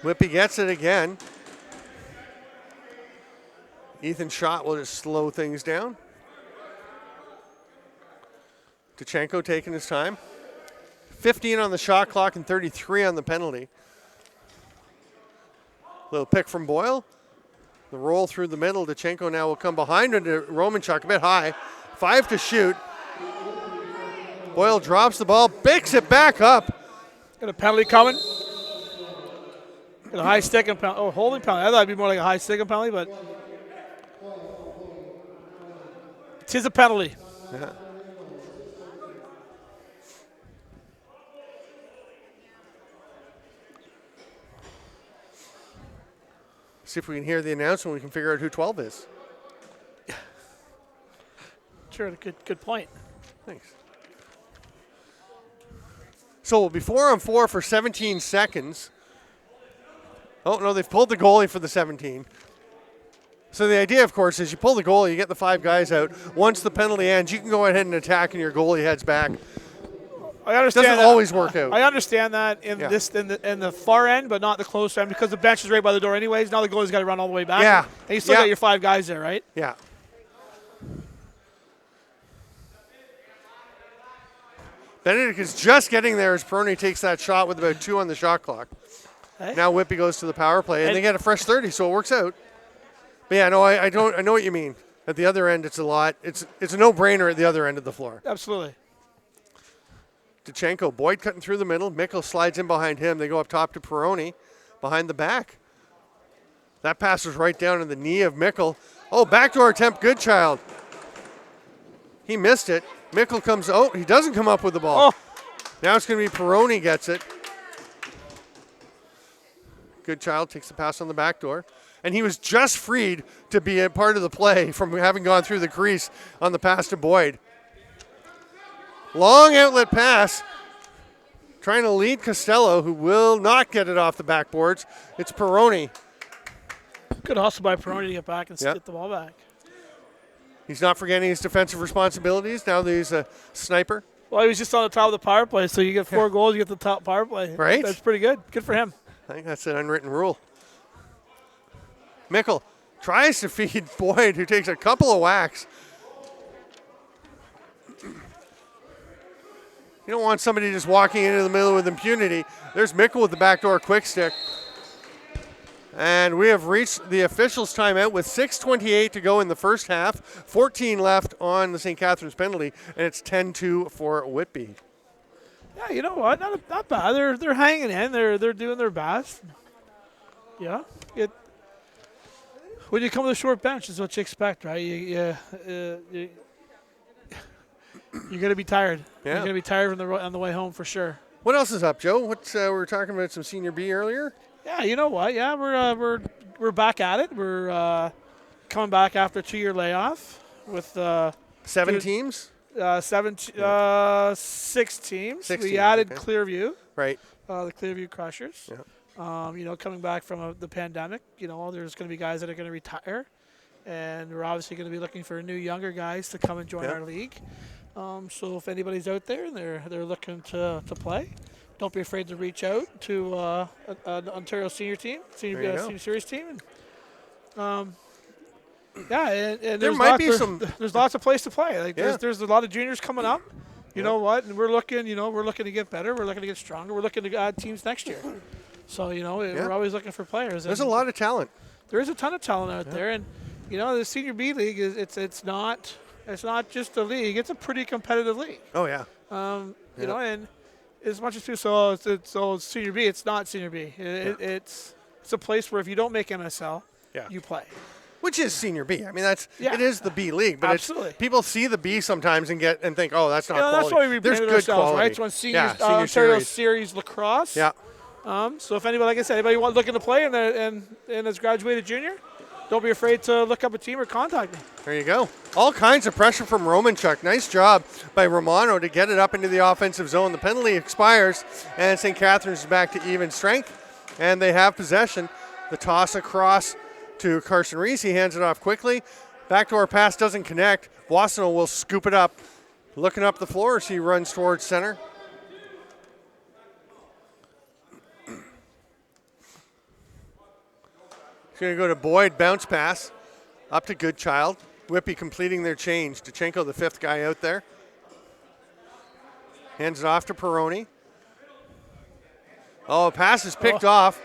Whitby gets it again. Ethan Schott will just slow things down. Dachenko taking his time. 15 on the shot clock and 33 on the penalty. Little pick from Boyle. The roll through the middle. Dachenko now will come behind into Romanchuk, a bit high. 5 to shoot. Boyle drops the ball, picks it back up. Got a penalty coming. Got a high stick and penalty. Oh, holding penalty. I thought it'd be more like a high stick and penalty, but it is a penalty. Yeah. See if we can hear the announcement. We can figure out who 12 is. Sure, good point. Thanks. So we'll be 4-on-4 for 17 seconds. Oh, no, they've pulled the goalie for the 17. So the idea, of course, is you pull the goalie, you get the 5 guys out. Once the penalty ends, you can go ahead and attack, and your goalie heads back. I understand Doesn't always work out. I understand that in the far end, but not the close end, because the bench is right by the door anyways. Now the goalie's got to run all the way back. Yeah. And you still got your 5 guys there, right? Yeah. Benedict is just getting there as Peroni takes that shot with about 2 on the shot clock. Hey. Now Whitby goes to the power play, and they get a fresh 30, so it works out. But yeah, no, I know what you mean. At the other end, it's a lot. It's a no-brainer at the other end of the floor. Absolutely. Duchenko, Boyd cutting through the middle. Mikkel slides in behind him. They go up top to Peroni behind the back. That pass was right down in the knee of Mikkel. Oh, backdoor attempt, Goodchild. He missed it. Mikkel comes, he doesn't come up with the ball. Oh. Now it's going to be Peroni gets it. Goodchild takes the pass on the back door. And he was just freed to be a part of the play from having gone through the crease on the pass to Boyd. Long outlet pass. Trying to lead Costello, who will not get it off the backboards. It's Peroni. Good hustle by Peroni to get back and get the ball back. He's not forgetting his defensive responsibilities now that he's a sniper. Well, he was just on the top of the power play, so you get 4 goals, you get the top power play. Right? That's pretty good. Good for him. I think that's an unwritten rule. Mikkel tries to feed Boyd, who takes a couple of whacks. You don't want somebody just walking into the middle with impunity. There's Mikkel with the backdoor quick stick. And we have reached the officials' timeout with 6:28 to go in the first half. 14 left on the St. Catharines penalty, and it's 10-2 for Whitby. Yeah, you know what? Not bad. They're hanging in. They're doing their best. Yeah. When you come to the short bench, is what you expect, right? You're going to be tired. Yeah. You're going to be tired on the way home for sure. What else is up, Joe? We were talking about some Senior B earlier. Yeah, you know what? Yeah, we're back at it. We're coming back after a 2-year layoff with 7 teams. 6 teams. 6 we teams, added okay. Clearview. Right. The Clearview Crushers. Yeah. Coming back from the pandemic, there's going to be guys that are going to retire, and we're obviously going to be looking for new younger guys to come and join our league. So if anybody's out there and they're looking to play, don't be afraid to reach out to an Ontario senior team, senior series team. And there might be there's lots of place to play. There's a lot of juniors coming up. You know what? And we're looking to get better. We're looking to get stronger. We're looking to add teams next year. So we're always looking for players. There's a lot of talent. There is a ton of talent out there, and the Senior B League it's not just a league. It's a pretty competitive league. Oh yeah. And as much as people it's Senior B, it's not Senior B. It's a place where if you don't make MSL, you play. Which is Senior B. I mean, it is the B League, but absolutely. People see the B sometimes and think, oh, that's not quality. That's why we There's good ourselves, quality. right? It's one senior Ontario series lacrosse. Yeah. So if anybody, like I said, looking to play and has graduated junior, don't be afraid to look up a team or contact me. There you go. All kinds of pressure from Romanchuk. Nice job by Romano to get it up into the offensive zone. The penalty expires, and St. Catharines is back to even strength, and they have possession. The toss across to Carson Reese. He hands it off quickly. Backdoor pass doesn't connect. Boissonneau will scoop it up. Looking up the floor as he runs towards center. He's going to go to Boyd. Bounce pass. Up to Goodchild. Whitby completing their change. Duchenko, the 5th guy out there. Hands it off to Peroni. Oh, pass is picked off.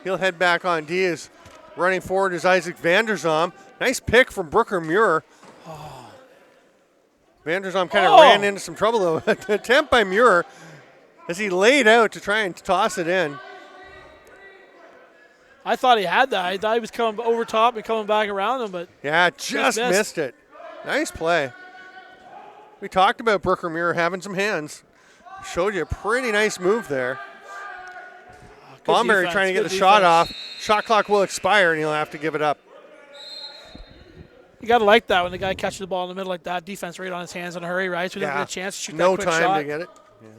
He'll head back on. Diaz running forward is Isaac Vanderzom. Nice pick from Brooker Muir. Vanderzom kind of ran into some trouble, though. Attempt by Muir as he laid out to try and toss it in. I thought he had that. I thought he was coming over top and coming back around him, but just missed it. Nice play. We talked about Brooker Muir having some hands. Showed you a pretty nice move there. Bomberry defense, trying to get good the shot defense. off. Shot clock will expire, and he'll have to give it up. You got to like that when the guy catches the ball in the middle like that. Defense right on his hands in a hurry, right? So he doesn't get a chance to shoot no that quick time shot. to get it. Yeah.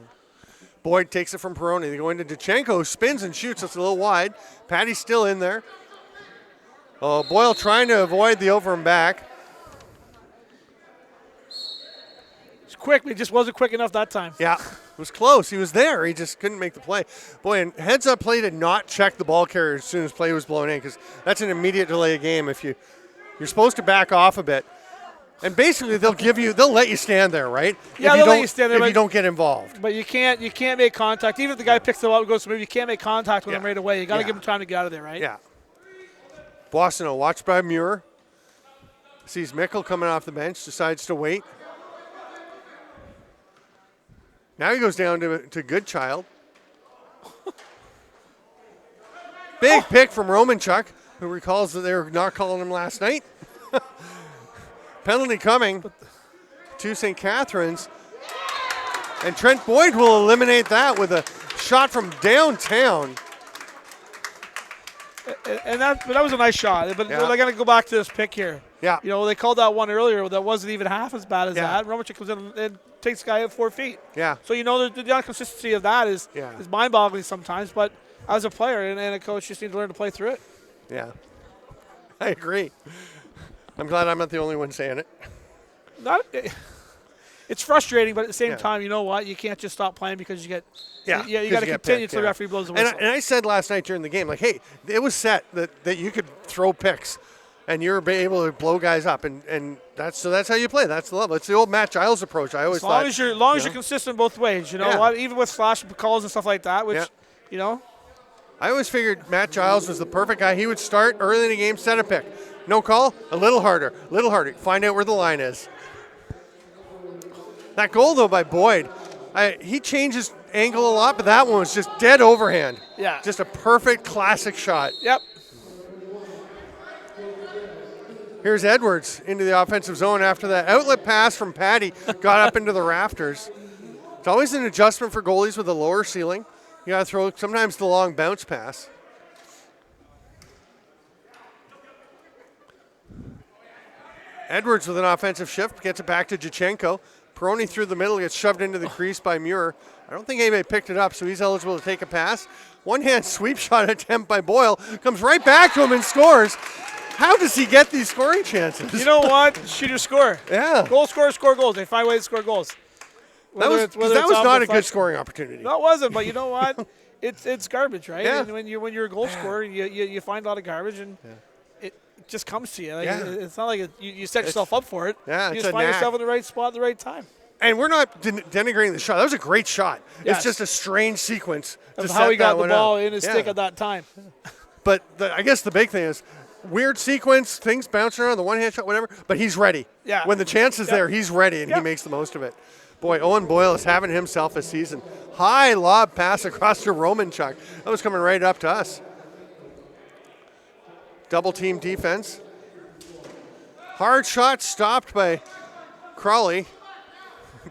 Boyd takes it from Peroni. They go into DeChenko, spins and shoots. It's a little wide. Patty's still in there. Oh, Boyle trying to avoid the over and back. It's quick, but he just wasn't quick enough that time. Yeah, it was close. He was there. He just couldn't make the play. Boy, and heads-up play did not check the ball carrier as soon as play was blown in, because that's an immediate delay of game. If you're supposed to back off a bit. And basically, they'll let you stand there, right? Yeah, they'll let you stand there. If you don't get involved. But you can't make contact. Even if the guy picks the ball and goes to move, you can't make contact with him right away. You got to give him time to get out of there, right? Yeah. Boston, watched by Muir. Sees Mickle coming off the bench, decides to wait. Now he goes down to Goodchild. Big pick from Romanchuk, who recalls that they were not calling him last night. Penalty coming to St. Catharines. And Trent Boyd will eliminate that with a shot from downtown. And that was a nice shot. But they're going to go back to this pick here. Yeah. You know, they called that one earlier that wasn't even half as bad as that. Romanchuk comes in and takes the guy at 4 feet. Yeah. So, you know, the inconsistency of that is mind-boggling sometimes. But as a player and a coach, you just need to learn to play through it. Yeah. I agree. I'm glad I'm not the only one saying it. It's frustrating, but at the same time, you know what? You can't just stop playing because you get you got to continue until the referee blows the whistle. And I said last night during the game, like, hey, it was set that you could throw picks and you're able to blow guys up, and that's how you play. That's the level. It's the old Matt Giles approach. I always thought. As long as you're consistent both ways, you know what? Even with flash calls and stuff like that, which you know. I always figured Matt Giles was the perfect guy. He would start early in the game, set a pick. No call, a little harder. Find out where the line is. That goal, though, by Boyd, he changes angle a lot, but that one was just dead overhand. Yeah. Just a perfect classic shot. Yep. Here's Edwards into the offensive zone after that outlet pass from Patty got up into the rafters. It's always an adjustment for goalies with a lower ceiling. You got to throw sometimes the long bounce pass. Edwards with an offensive shift gets it back to Jachenko. Peroni through the middle, gets shoved into the crease by Muir. I don't think anybody picked it up, so he's eligible to take a pass. One-hand sweep shot attempt by Boyle. Comes right back to him and scores. How does he get these scoring chances? You know what? Shooters score. Yeah. Goal scorers score goals. They find ways to score goals. That was not a good scoring opportunity. No, it wasn't, but you know what? It's garbage, right? Yeah. And when you're a goal scorer, you find a lot of garbage, and it just comes to you. Like, it's not like you set yourself up for it. Yeah, you just find yourself in the right spot at the right time. And we're not denigrating the shot. That was a great shot. Yes. It's just a strange sequence. Of how he got the ball in his stick at that time. But I guess the big thing is weird sequence, things bouncing around, the one-hand shot, whatever, but he's ready. Yeah. When the chance is there, he's ready, and he makes the most of it. Boy, Owen Boyle is having himself a season. High lob pass across to Romanchuk. That was coming right up to us. Double team defense. Hard shot stopped by Crawley.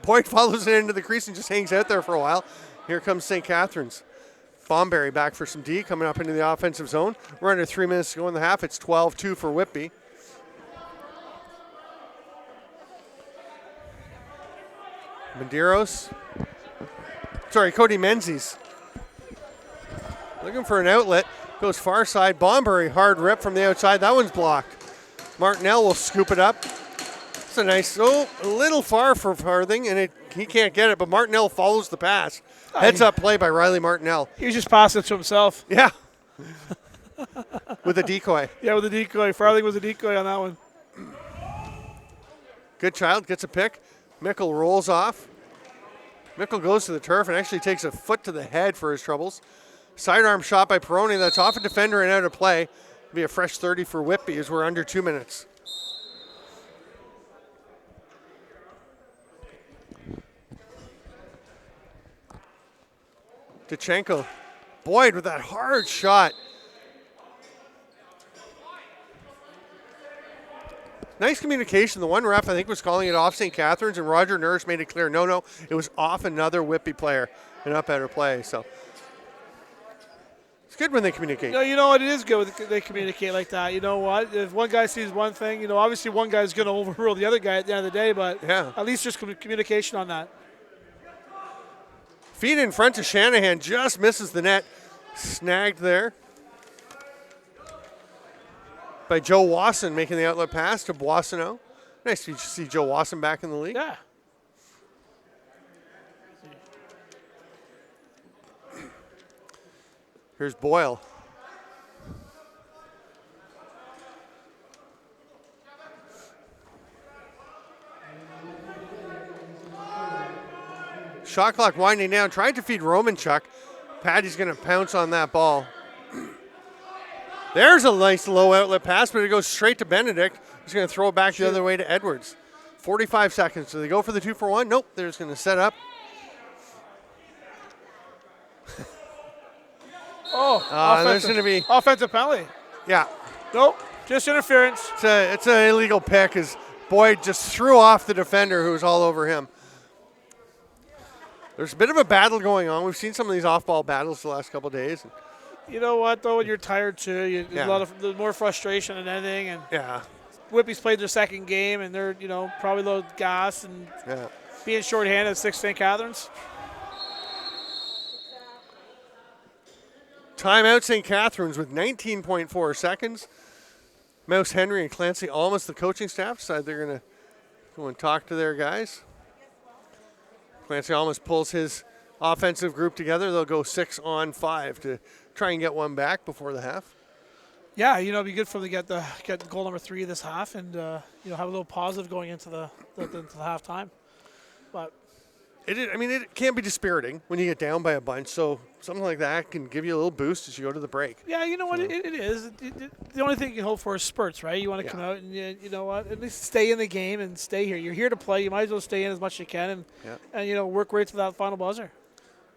Boyd follows it into the crease and just hangs out there for a while. Here comes St. Catharines. Bomberry back for some D, coming up into the offensive zone. We're under 3 minutes to go in the half. It's 12-2 for Whitby. Cody Menzies. Looking for an outlet. Goes far side. Bomberry, hard rip from the outside. That one's blocked. Martinell will scoop it up. It's a nice, a little far for Farthing, and he can't get it, but Martinell follows the pass. Heads up play by Riley Martinell. He was just passing it to himself. Yeah. With a decoy. Yeah, with a decoy. Farthing was a decoy on that one. Goodchild gets a pick. Mickle rolls off. Mickle goes to the turf and actually takes a foot to the head for his troubles. Sidearm shot by Peroni. That's off a defender and out of play. It'll be a fresh 30 for Whitby as we're under 2 minutes. DeChenko. Boyd with that hard shot. Nice communication. The one ref, I think, was calling it off St. Catharines, and Roger Nurse made it clear, no, it was off another Whitby player and up out of play. So It's good when they communicate. You know what? It is good when they communicate like that. You know what? If one guy sees one thing, obviously one guy's going to overrule the other guy at the end of the day, but at least there's communication on that. Feed in front to Shanahan, just misses the net. Snagged there by Joe Wasson, making the outlet pass to Boissonneau. Nice to see Joe Wasson back in the league. Yeah. Here's Boyle. Shot clock winding down, trying to feed Romanchuk. Patty's going to pounce on that ball. There's a nice low outlet pass, but it goes straight to Benedict. He's going to throw it back the other way to Edwards. 45 seconds. Do they go for the 2-for-1? Nope. They're just going to set up. There's going to be offensive penalty. Yeah. Nope. Just interference. It's an illegal pick as Boyd just threw off the defender who was all over him. There's a bit of a battle going on. We've seen some of these off-ball battles the last couple of days. You know what, though? When you're tired, too, there's more frustration than anything. And Whitby's played their second game, and they're, probably low gas and being shorthanded at 6 St. Catharines. Timeout St. Catharines with 19.4 seconds. Mouse Henry and Clancy Almas, the coaching staff, decide they're going to go and talk to their guys. Clancy Almas pulls his offensive group together. They'll go 6-on-5 to try and get one back before the half. Yeah, it'd be good for them to get goal number 3 this half and have a little positive going into the halftime. But it can't be dispiriting when you get down by a bunch. So something like that can give you a little boost as you go to the break. Yeah, you know what it is. The only thing you can hope for is spurts, right? You want to come out and you know what, at least stay in the game and stay here. You're here to play. You might as well stay in as much as you can and work right to that final buzzer.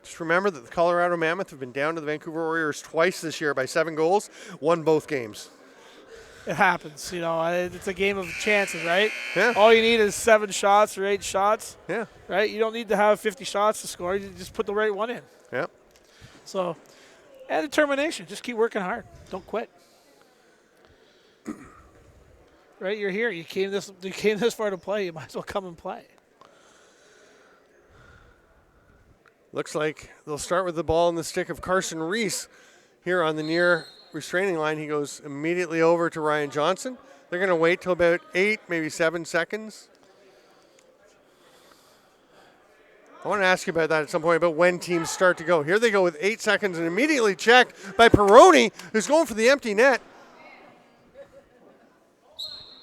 Just remember that the Colorado Mammoth have been down to the Vancouver Warriors twice this year by 7 goals, won both games. It happens, it's a game of chances, right? Yeah. All you need is 7 shots or 8 shots. Yeah. Right? You don't need to have 50 shots to score. You just put the right one in. Yeah. So, and determination. Just keep working hard. Don't quit. Right? You're here. You came this far to play. You might as well come and play. Looks like they'll start with the ball in the stick of Carson Reese here on the near restraining line. He goes immediately over to Ryan Johnson. They're going to wait till about 8, maybe 7 seconds. I want to ask you about that at some point, about when teams start to go. Here they go with 8 seconds and immediately checked by Peroni, who's going for the empty net.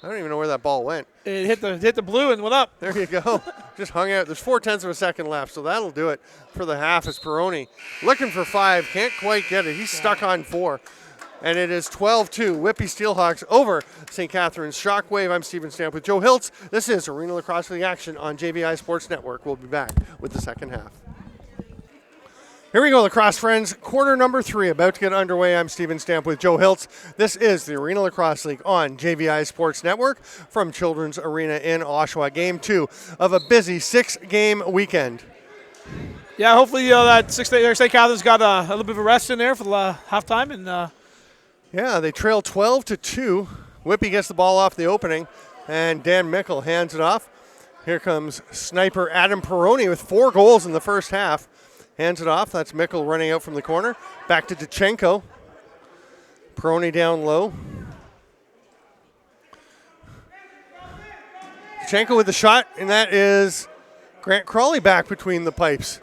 I don't even know where that ball went. It hit the blue and went up. There you go. Just hung out. There's 0.4 of a second left, so that'll do it for the half as Peroni looking for 5. Can't quite get it. He's stuck on 4. And it is 12-2. Whitby SteelHawks over St. Catharines. ShockWave, I'm Steven Stamp with Joe Hiltz. This is Arena Lacrosse League action on JVI Sports Network. We'll be back with the second half. Here we go, lacrosse friends. Quarter number 3 about to get underway. I'm Steven Stamp with Joe Hiltz. This is the Arena Lacrosse League on JVI Sports Network from Children's Arena in Oshawa. Game 2 of a busy 6-game weekend. Yeah, hopefully that St. Catharines got a little bit of a rest in there for the halftime. And yeah, they trail 12-2. Whitby gets the ball off the opening, and Dan Mickle hands it off. Here comes sniper Adam Peroni with 4 goals in the first half. Hands it off. That's Mickle running out from the corner. Back to Dachenko. Peroni down low. Dachenko with the shot, and that is Grant Crawley back between the pipes.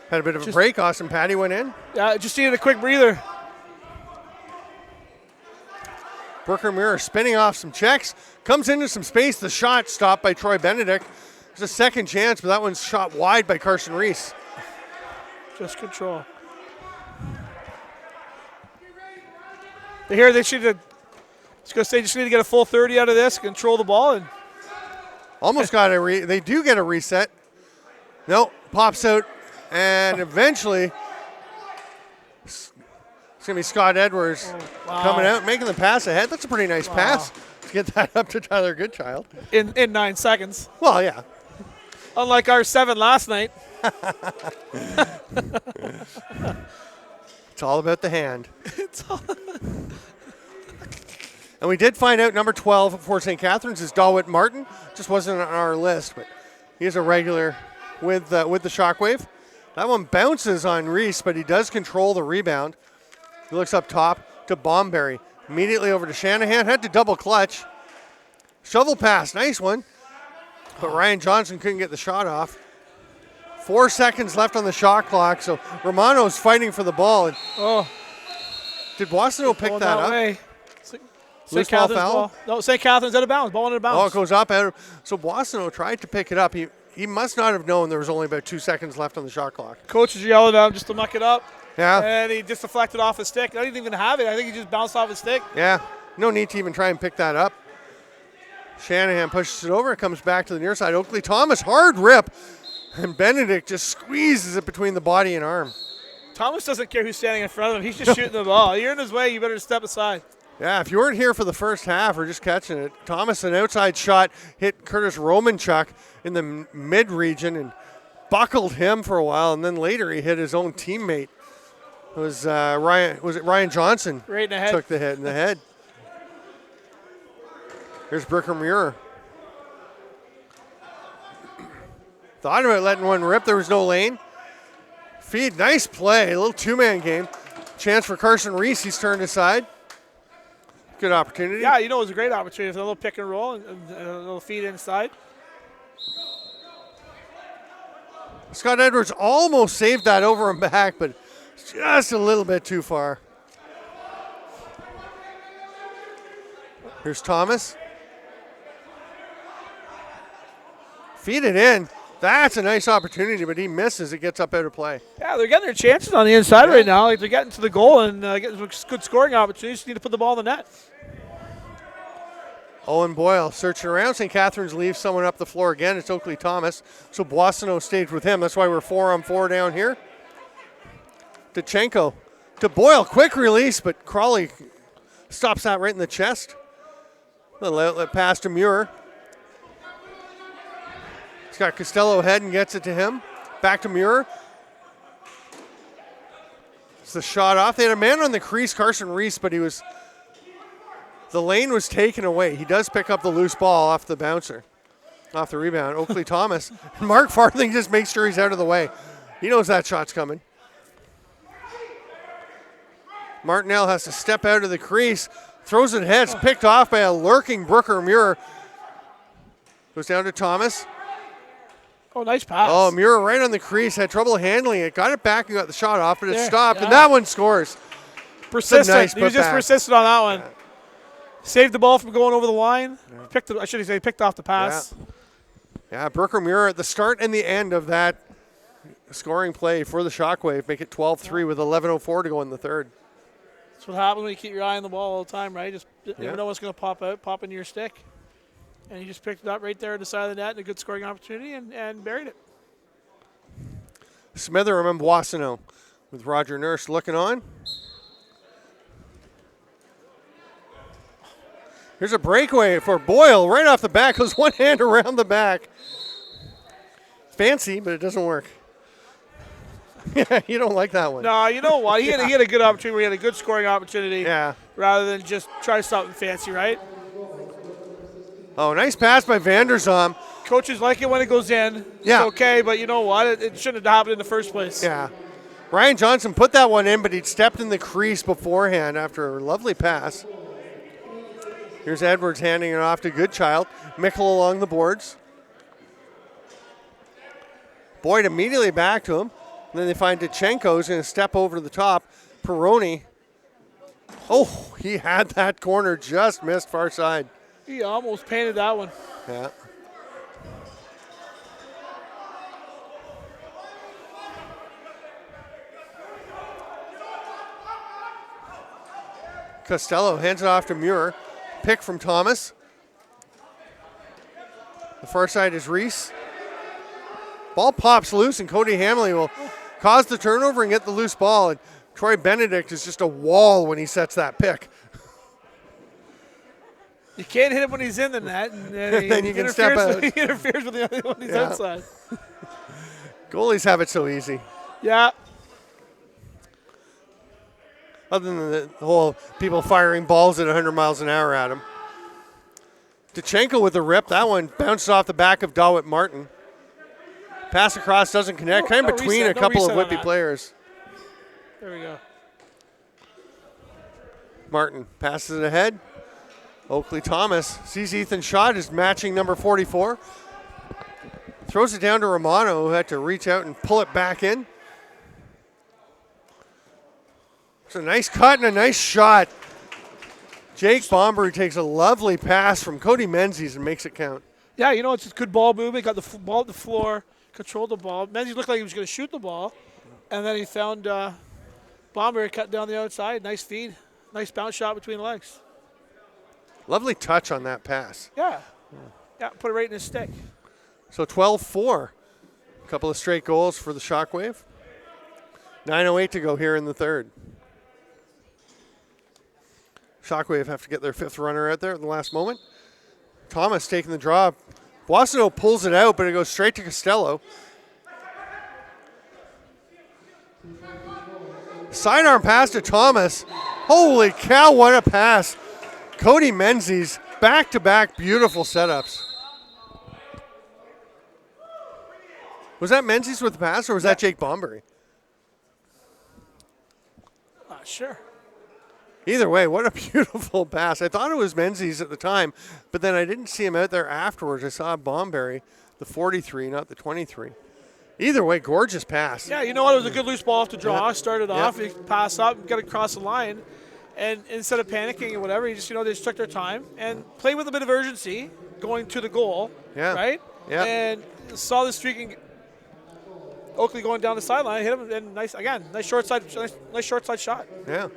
Had a bit of a break. Austin Patty went in. Yeah, just needed a quick breather. Brooker Muir spinning off some checks. Comes into some space. The shot stopped by Troy Benedict. There's a second chance, but that one's shot wide by Carson Reese. Just control. They should have. I was going to say, just need to get a full 30 out of this, control the ball, and almost got a. They do get a reset. Nope, pops out, and eventually it's going to be Scott Edwards coming out, making the pass ahead. That's a pretty nice pass to get that up to Tyler Goodchild in 9 seconds. Well, yeah. Unlike our 7 last night. It's all about the hand. It's all And we did find out number 12 for St. Catharines is Dalwitt Martin. Just wasn't on our list, but he's a regular with the ShockWave. That one bounces on Reese, but he does control the rebound. He looks up top to Bomberry. Immediately over to Shanahan. Had to double clutch. Shovel pass. Nice one. But Ryan Johnson couldn't get the shot off. 4 seconds left on the shot clock, so Romano's fighting for the ball. And did Boissonneau pick that up? Way. Loose ball foul? No, St. Catharines out of bounds. Ball out of bounds. Oh, it goes up. So Boissonneau tried to pick it up. He must not have known there was only about 2 seconds left on the shot clock. Coach is yelling at him just to muck it up. Yeah. And he just deflected off his stick. I didn't even have it. I think he just bounced off his stick. Yeah. No need to even try and pick that up. Shanahan pushes it over. It comes back to the near side. Oakley Thomas, hard rip. And Benedict just squeezes it between the body and arm. Thomas doesn't care who's standing in front of him. He's just shooting the ball. You're in his way. You better step aside. Yeah, if you weren't here for the first half or just catching it, Thomas, an outside shot, hit Curtis Romanchuk in the mid-region and buckled him for a while, and then later he hit his own teammate. It was Ryan Johnson right in the head. Took the hit in the head. Here's Bricker Muir. Thought about letting one rip. There was no lane. Feed, nice play. A little two-man game. Chance for Carson Reese. He's turned aside. Good opportunity. Yeah, it was a great opportunity. A little pick and roll and a little feed inside. Scott Edwards almost saved that over and back, but just a little bit too far. Here's Thomas. Feed it in. That's a nice opportunity, but he misses. It gets up out of play. Yeah, they're getting their chances on the inside right now. Like they're getting to the goal and getting good scoring opportunities. Just need to put the ball in the net. Owen Boyle searching around. St. Catharines leaves someone up the floor again. It's Oakley Thomas. So Boissonneau stayed with him. That's why we're 4-on-4 down here. Dachenko to Boyle. Quick release, but Crawley stops that right in the chest. Little outlet pass to Muir. He's got Costello ahead and gets it to him. Back to Muir. It's the shot off. They had a man on the crease, Carson Reese, but the lane was taken away. He does pick up the loose ball off the bouncer, off the rebound. Oakley Thomas. Mark Farthing just makes sure he's out of the way. He knows that shot's coming. Martinell has to step out of the crease. Throws it ahead. It's picked off by a lurking Brooker Muir. Goes down to Thomas. Oh, nice pass. Oh, Muir right on the crease. Had trouble handling it. Got it back and got the shot off, but it stopped. Yeah. And that one scores. Persistent. Nice he was just persistent on that one. Yeah. Saved the ball from going over the line. Yeah. Picked off the pass. Yeah, Brooker Muir at the start and the end of that scoring play for the ShockWave. Make it 12-3 with 11:04 to go in the third. That's what happens when you keep your eye on the ball all the time, right? You never know what's going to pop into your stick. And he just picked it up right there at the side of the net and a good scoring opportunity and buried it. Smitheram and Boissonneau with Roger Nurse looking on. Here's a breakaway for Boyle right off the back. Goes one hand around the back. Fancy, but it doesn't work. You don't like that one. No, you know what? He had a good opportunity where he had a good scoring opportunity. Yeah. Rather than just try something fancy, right? Oh, nice pass by Vanderzom. Coaches like it when it goes in. Yeah. It's okay, but you know what? It shouldn't have happened in the first place. Yeah. Ryan Johnson put that one in, but he'd stepped in the crease beforehand after a lovely pass. Here's Edwards handing it off to Goodchild. Mickle along the boards. Boyd immediately back to him. And then they find Dachenko's going to step over to the top. Peroni. Oh, he had that corner, just missed far side. He almost painted that one. Yeah. Costello hands it off to Muir. Pick from Thomas. The far side is Reese. Ball pops loose, and Cody Hamley will cause the turnover and get the loose ball. And Troy Benedict is just a wall when he sets that pick. You can't hit him when he's in the net, and then you can step out. He interferes with the other one when he's outside. Goalies have it so easy. Yeah. other than the whole people firing balls at 100 miles an hour at him. Dachenko with the rip. That one bounces off the back of Dawit Martin. Pass across doesn't connect. Kind of between a couple of Whitby players. There we go. Martin passes it ahead. Oakley Thomas sees Ethan Schott is matching number 44. Throws it down to Romano, who had to reach out and pull it back in. It's a nice cut and a nice shot. Jake Bomberry takes a lovely pass from Cody Menzies and makes it count. Yeah, you know, it's just good ball movement. Got the ball at the floor, controlled the ball. Menzies looked like he was going to shoot the ball, and then he found Bomberry cut down the outside. Nice feed. Nice bounce shot between the legs. Lovely touch on that pass. Yeah. Yeah, put it right in his stick. So 12-4. A couple of straight goals for the ShockWave. 9:08 to go here in the third. ShockWave have to get their fifth runner out there at the last moment. Thomas taking the draw. Boissonneau pulls it out, but it goes straight to Costello. Sidearm pass to Thomas. Holy cow, what a pass. Cody Menzies, back-to-back beautiful setups. Was that Menzies with the pass, or was that Jake Bomberry? Not sure. Either way, what a beautiful pass. I thought it was Menzies at the time, but then I didn't see him out there afterwards. I saw Bomberry, the 43, not the 23. Either way, gorgeous pass. Yeah, you know what? It was a good loose ball off the draw. Yep. Started off, he passed up, got across the line. And instead of panicking or whatever, they just took their time and played with a bit of urgency going to the goal, right? Yeah. And saw the streaking Oakley going down the sideline, hit him, and nice short side shot. Yeah.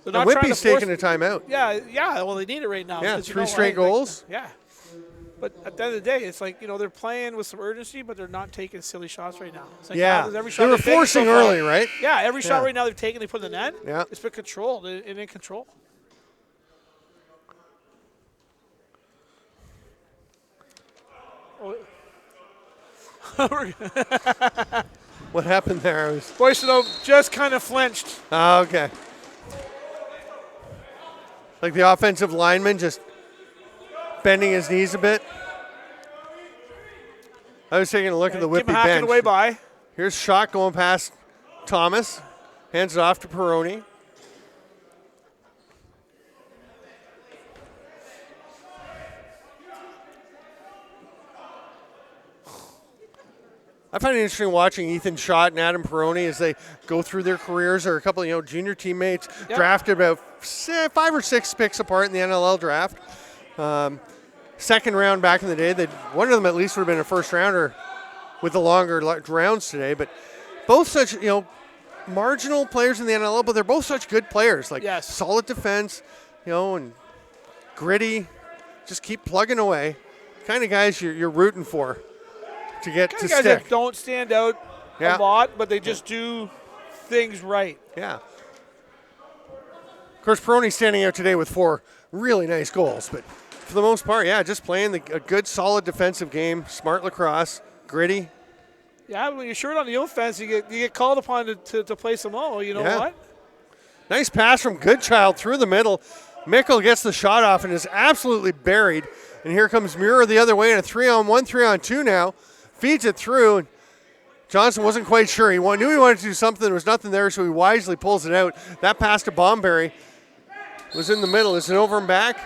And Whitby's taking a timeout. Yeah. Well, they need it right now. Yeah, 3 straight goals. Yeah. But at the end of the day, it's like, they're playing with some urgency, but they're not taking silly shots right now. It's like, every shot they were forcing early, right? Yeah, every shot right now they've taken, they put in the net. Yeah. It's been controlled and in control. What happened there? Boissonneau just kind of flinched. Oh, okay. Like the offensive lineman just bending his knees a bit. I was taking a look at the Whitby bench. Away by. Here's Schott going past Thomas. Hands it off to Peroni. I find it interesting watching Ethan Schott and Adam Peroni as they go through their careers. Or a couple of junior teammates drafted about 5 or 6 picks apart in the NLL draft. Second round back in the day. One of them at least would have been a first rounder with the longer rounds today. But both such marginal players in the NLL, but they're both such good players. Solid defense, and gritty. Just keep plugging away. Kind of guys you're rooting for. To get to guys stick. That don't stand out a lot, but they just do things right. Yeah. Of course, Peroni's standing out today with 4 really nice goals, but for the most part, just playing a good, solid defensive game, smart lacrosse, gritty. Yeah, when you're short on the offense, you get called upon to play some low. You know what? Nice pass from Goodchild through the middle. Mickle gets the shot off and is absolutely buried. And here comes Muir the other way in a 3-on-1, 3-on-2 now. Feeds it through, and Johnson wasn't quite sure. He knew he wanted to do something. There was nothing there, so he wisely pulls it out. That pass to Bomberry was in the middle. Is it over and back?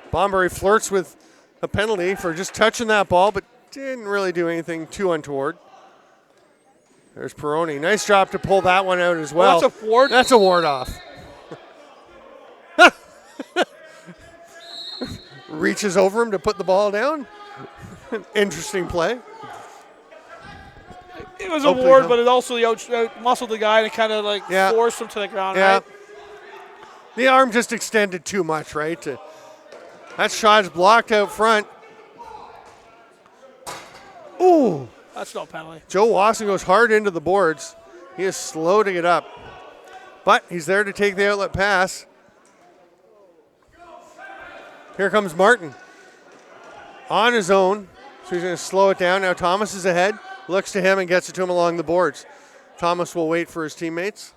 Bomberry flirts with a penalty for just touching that ball, but didn't really do anything too untoward. There's Peroni. Nice job to pull that one out as well. That's a ward. That's a ward off. Reaches over him to put the ball down. Interesting play. It was a ward, but it also muscled the guy and kind of forced him to the ground, right? The arm just extended too much, right? That shot is blocked out front. Ooh. That's no penalty. Joe Wasson goes hard into the boards. He is slow to get up. But he's there to take the outlet pass. Here comes Martin on his own. So he's going to slow it down. Now Thomas is ahead. looks to him and gets it to him along the boards. Thomas will wait for his teammates.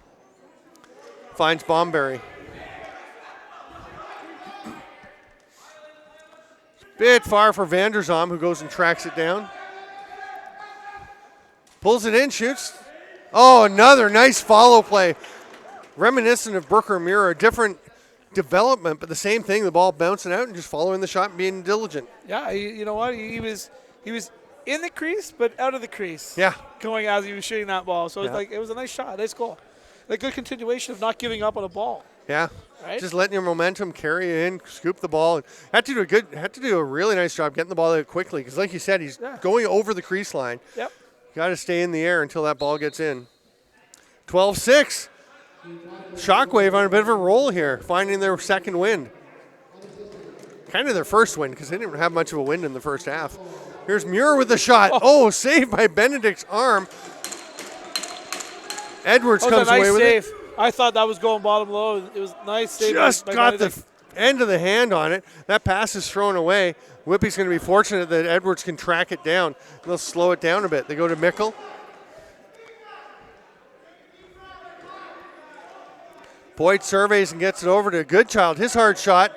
Finds Bomberry. Bit far for Vanderzom, who goes and tracks it down. Pulls it in, shoots. Oh, another nice follow play. Reminiscent of Brooker Muir, a different development, but the same thing. The ball bouncing out and just following the shot and being diligent. Yeah, you know what? He was in the crease, but out of the crease. Yeah. Going as he was shooting that ball. So it was a nice shot, nice goal. A good continuation of not giving up on a ball. Yeah. Right? Just letting your momentum carry you in, scoop the ball. Had to do a really nice job getting the ball out quickly because, like you said, he's going over the crease line. Yep. Got to stay in the air until that ball gets in. 12-6. ShockWave on a bit of a roll here, finding their second wind. Kind of their first wind because they didn't have much of a wind in the first half. Here's Muir with the shot. Oh, saved by Benedict's arm. Edwards comes away with it. I thought that was going bottom low. It was nice save. Just got the end of the hand on it. That pass is thrown away. Whitby's going to be fortunate that Edwards can track it down. They'll slow it down a bit. They go to Mickle. Boyd surveys and gets it over to Goodchild. His hard shot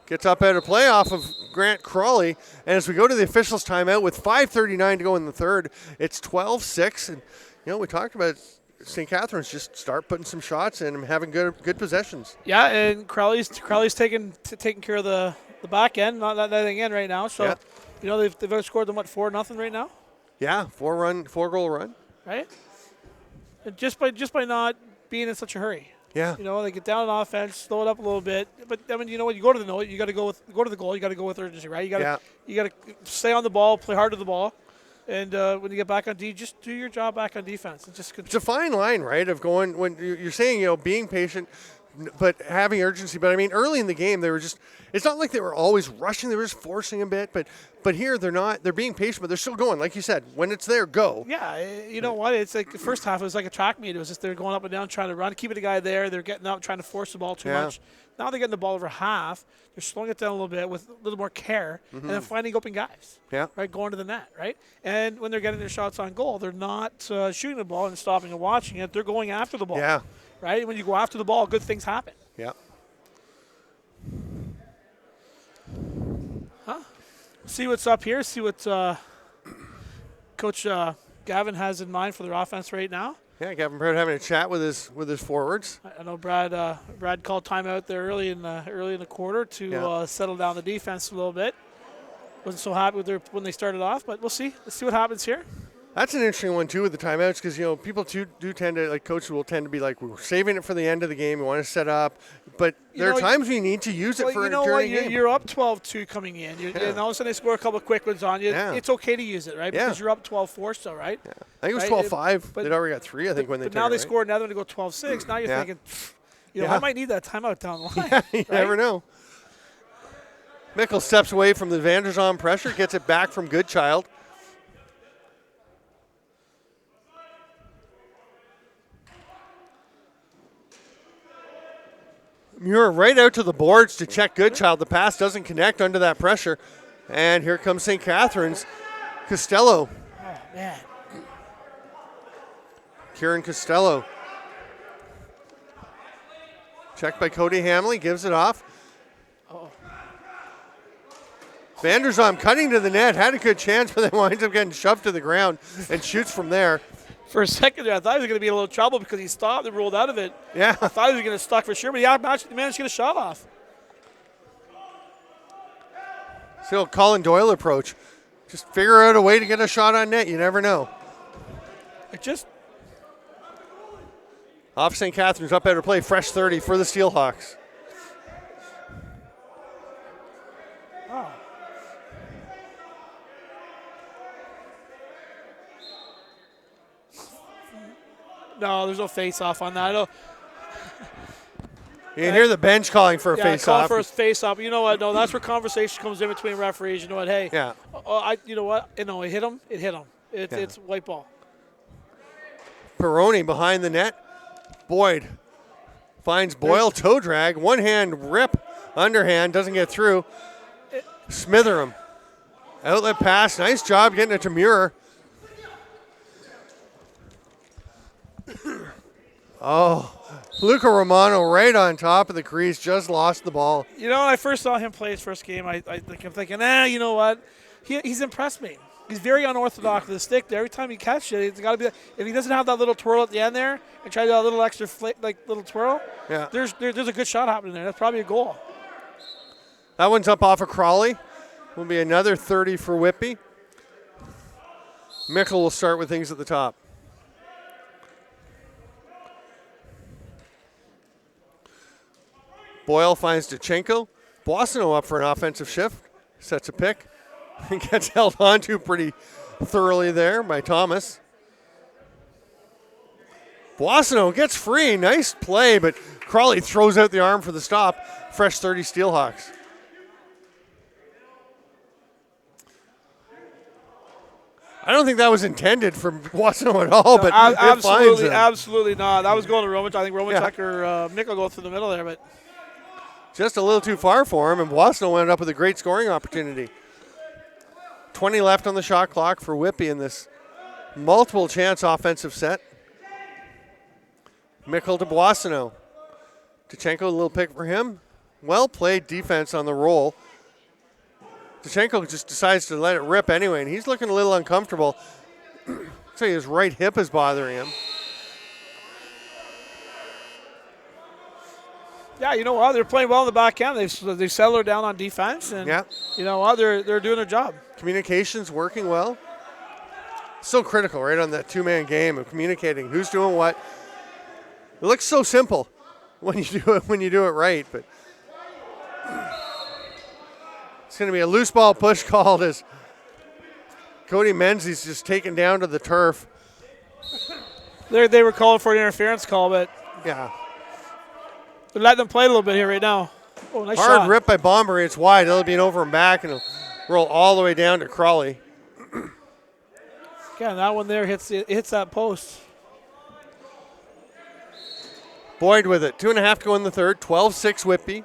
gets up out of play off of Grant Crawley. And as we go to the officials' timeout with 5:39 to go in the third, it's 12-6. And, we talked about St. Catharines just start putting some shots in and having good possessions. Yeah, and Crowley's taking care of the back end, not letting anything in right now. So, they've outscored them, 4-0 right now? Yeah, 4-goal run. Right? And just by not being in such a hurry. Yeah. They get down on offense, slow it up a little bit. But I mean, you know what? You go to the note, you got to go to the goal. You got to go with urgency, right? You got to stay on the ball, play hard to the ball, and when you get back on D, just do your job back on defense. It's a fine line, right? Of going when you're saying being patient, but having urgency. But I mean, early in the game, they were just. It's not like they were always rushing; they were just forcing a bit. But here they're not. They're being patient, but they're still going. Like you said, when it's there, go. Yeah, you know what? It's like the first half. It was like a track meet. It was just they're going up and down, trying to run, keeping the guy there. They're getting up, trying to force the ball too much. Now they're getting the ball over half. They're slowing it down a little bit with a little more care, and then finding open guys. Yeah. Right, going to the net. Right, and when they're getting their shots on goal, they're not shooting the ball and stopping and watching it. They're going after the ball. Yeah. Right. When you go after the ball, good things happen. Yeah. See what's up here. See what Coach Gavin has in mind for their offense right now. Yeah, Gavin Proud having a chat with his forwards. I know Brad called timeout there early in the quarter to settle down the defense a little bit. Wasn't so happy with when they started off, but we'll see. Let's see what happens here. That's an interesting one too with the timeouts because people do tend to coaches will tend to be like we're saving it for the end of the game. We want to set up, but there are times we need to use it for during the game. You're up 12-2 coming in, and all of a sudden they score a couple of quick ones on you. Yeah. It's okay to use it, right? Because you're up 12-4 still, right? Yeah. I think it was 12-5. They'd already got 3, I think, when they. But now they scored another one to go 12-6. Now you're thinking, I might need that timeout down the line. Yeah, you never know. Mickle steps away from the Vanderzom pressure, gets it back from Goodchild. Muir right out to the boards to check Goodchild. The pass doesn't connect under that pressure. And here comes St. Catharines. Costello. Oh, man. Kieran Costello. Checked by Cody Hamley. Gives it off. Vanderzom cutting to the net. Had a good chance, but then winds up getting shoved to the ground and shoots from there. For a second there, I thought he was going to be in a little trouble because he stopped and rolled out of it. Yeah. I thought he was going to stuck for sure, but he managed to get a shot off. It's the old Colin Doyle approach. Just figure out a way to get a shot on net. You never know. Off St. Catharines, up out of play. Fresh 30 for the SteelHawks. Oh. No, there's no face-off on that. You can hear the bench calling for a face-off. Call for a face-off. You know what? No, that's where conversation comes in between referees. You know what? Hey, you know what? It hit him. It hit him. It's white ball. Peroni behind the net. Boyd finds Boyle toe drag. One hand rip. Underhand doesn't get through. Smitheram Outlet pass. Nice job getting it to Muir. Oh, Luca Romano right on top of the crease. Just lost the ball. You know, when I first saw him play his first game, I'm thinking, you know what? He's impressed me. He's very unorthodox with the stick there. Every time he catches it, it's got to be. If he doesn't have that little twirl at the end there and try to do a little extra little twirl, Yeah. there's a good shot happening there. That's probably a goal. That one's up off of Crawley. Will be another 30 for Whitby. Mickle will start with things at the top. Boyle finds Dachenko. Boissonneau up for an offensive shift. Sets a pick. Gets held onto pretty thoroughly there by Thomas. Boissonneau gets free. Nice play, but Crawley throws out the arm for the stop. Fresh 30 SteelHawks. I don't think that was intended for Boissonneau at all, but absolutely not. That was going to Romachuk. I think Romachuk or Mickle go through the middle there, but just a little too far for him, and Boissonneau ended up with a great scoring opportunity. 20 left on the shot clock for Whitby in this multiple chance offensive set. Mickle to Boissonneau. Dachenko, a little pick for him. Well played defense on the roll. Dachenko just decides to let it rip anyway, and he's looking a little uncomfortable. Looks like his right hip is bothering him. Yeah, you know what? They're playing well in the back end. They settled her down on defense, and you know what? They're doing their job. Communication's working well. So critical, right, on that two-man game of communicating who's doing what. It looks so simple when you do it right, but it's going to be a loose ball push called as Cody Menzies just taken down to the turf. They were calling for an interference call, but yeah. They're letting them play a little bit here right now. Oh, nice Hard shot. rip by Bombery. It's wide. It'll be an over and back, and it'll roll all the way down to Crawley. Again, that one there hits that post. Boyd with it. 2.5 to go in the third. 12-6 Whitby.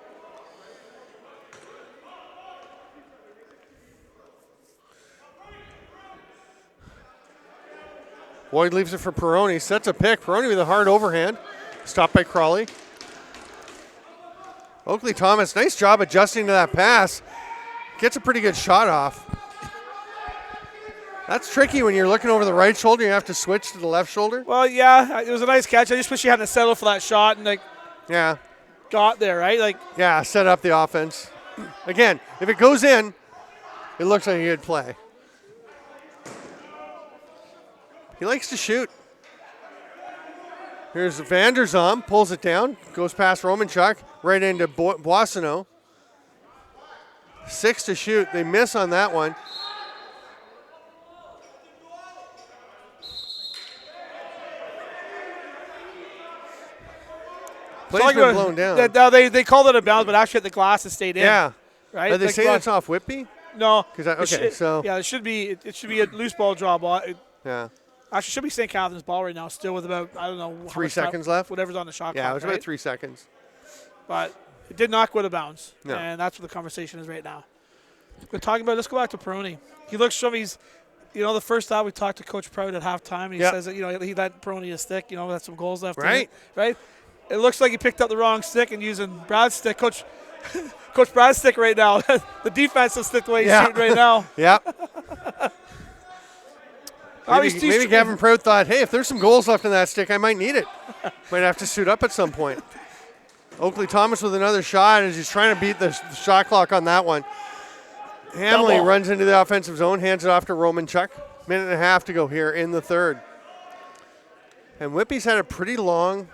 Boyd leaves it for Peroni. Sets a pick. Peroni with a hard overhand. Stopped by Crawley. Oakley Thomas, nice job adjusting to that pass. Gets a pretty good shot off. That's tricky when you're looking over the right shoulder. You have to switch to the left shoulder. Well, yeah, it was a nice catch. I just wish you hadn't settled for that shot and got there, right? Set up the offense. Again, if it goes in, it looks like a good play. He likes to shoot. Here's Vanderzom, pulls it down, goes past Romanchuk, right into Boissonneau. 6 to shoot. They miss on that one. Play's been blown down. They called it a bounce, but actually the glass has stayed in. Yeah. Right? Are they saying it's off Whitby? No. It should be a loose ball draw ball. Yeah. Actually, it should be St. Catharines' ball right now, still with about, 3 seconds left? Whatever's on the shot clock. Yeah, it was right? about 3 seconds. But it did not go to bounds. No. And that's what the conversation is right now. We're talking about, let's go back to Peroni. He looks from the first time we talked to Coach Proud at halftime, and he says that, he let Peroni a stick, that's some goals left in it, right? It looks like he picked up the wrong stick and using Brad's stick. Coach Brad's stick right now. The defensive stick the way he's shooting right now. Yeah. Maybe Gavin Prout thought, hey, if there's some goals left in that stick, I might need it. Might have to suit up at some point. Oakley Thomas with another shot as he's trying to beat the shot clock on that one. Hamley runs into the offensive zone, hands it off to Romanchuk. 1.5 to go here in the third. And Whitby's had a pretty long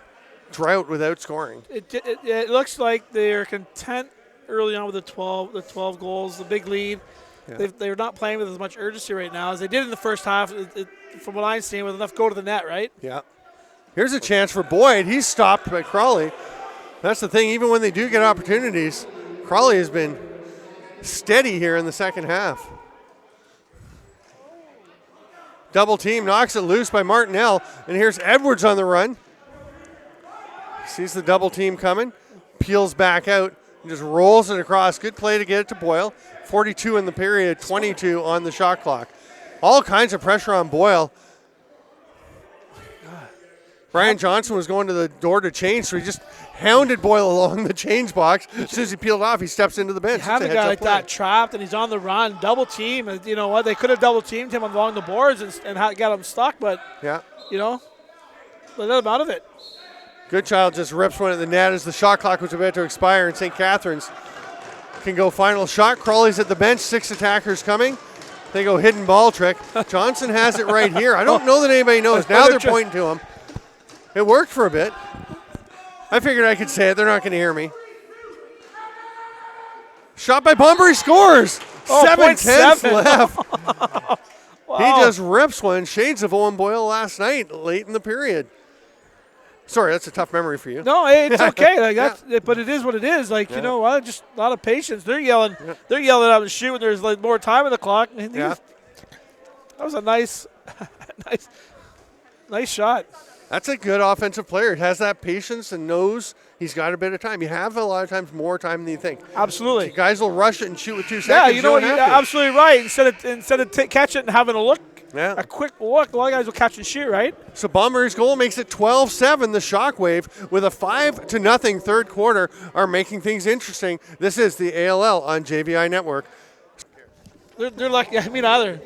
drought without scoring. It looks like they're content early on with the 12 goals, the big lead. Yeah. They're not playing with as much urgency right now as they did in the first half, from what I'm seeing, with enough go to the net, right? Yeah. Here's a chance for Boyd. He's stopped by Crawley. That's the thing. Even when they do get opportunities, Crawley has been steady here in the second half. Double team, knocks it loose by Martinell. And here's Edwards on the run. Sees the double team coming. Peels back out. and just rolls it across. Good play to get it to Boyle. 42 in the period, 22 on the shot clock. All kinds of pressure on Boyle. Brian Johnson was going to the door to change, so he just hounded Boyle along the change box. As soon as he peeled off, he steps into the bench. You have a guy like that trapped, and he's on the run, double team. And you know what? They could have double teamed him along the boards and got him stuck, but you know, let him out of it. Goodchild just rips one at the net as the shot clock was about to expire, and St. Catharines can go final shot. Crawley's at the bench, 6 attackers coming. They go hidden ball trick. Johnson has it right here. I don't know that anybody knows. Now they're pointing to him. It worked for a bit. I figured I could say it. They're not going to hear me. Shot by Bunbury, scores. 7:10 left. Wow. He just rips one. Shades of Owen Boyle last night, late in the period. Sorry, that's a tough memory for you. No, it's okay. Like that's, but it is what it is. Like you know what? Just a lot of patience. They're yelling. They're yelling out and shoot when there's like more time on the clock. And that was a nice, nice shot. That's a good offensive player. He has that patience and knows he's got a bit of time. You have a lot of times more time than you think. Absolutely. Guys will rush it and shoot with 2 seconds. Yeah, you know what? You're absolutely right. Instead of catch it and having a look, a quick look, a lot of guys will catch and shoot, right? So Bomber's goal makes it 12-7. The ShockWave with a 5-0 third quarter are making things interesting. This is the ALL on JVI Network. They're lucky. I mean, either.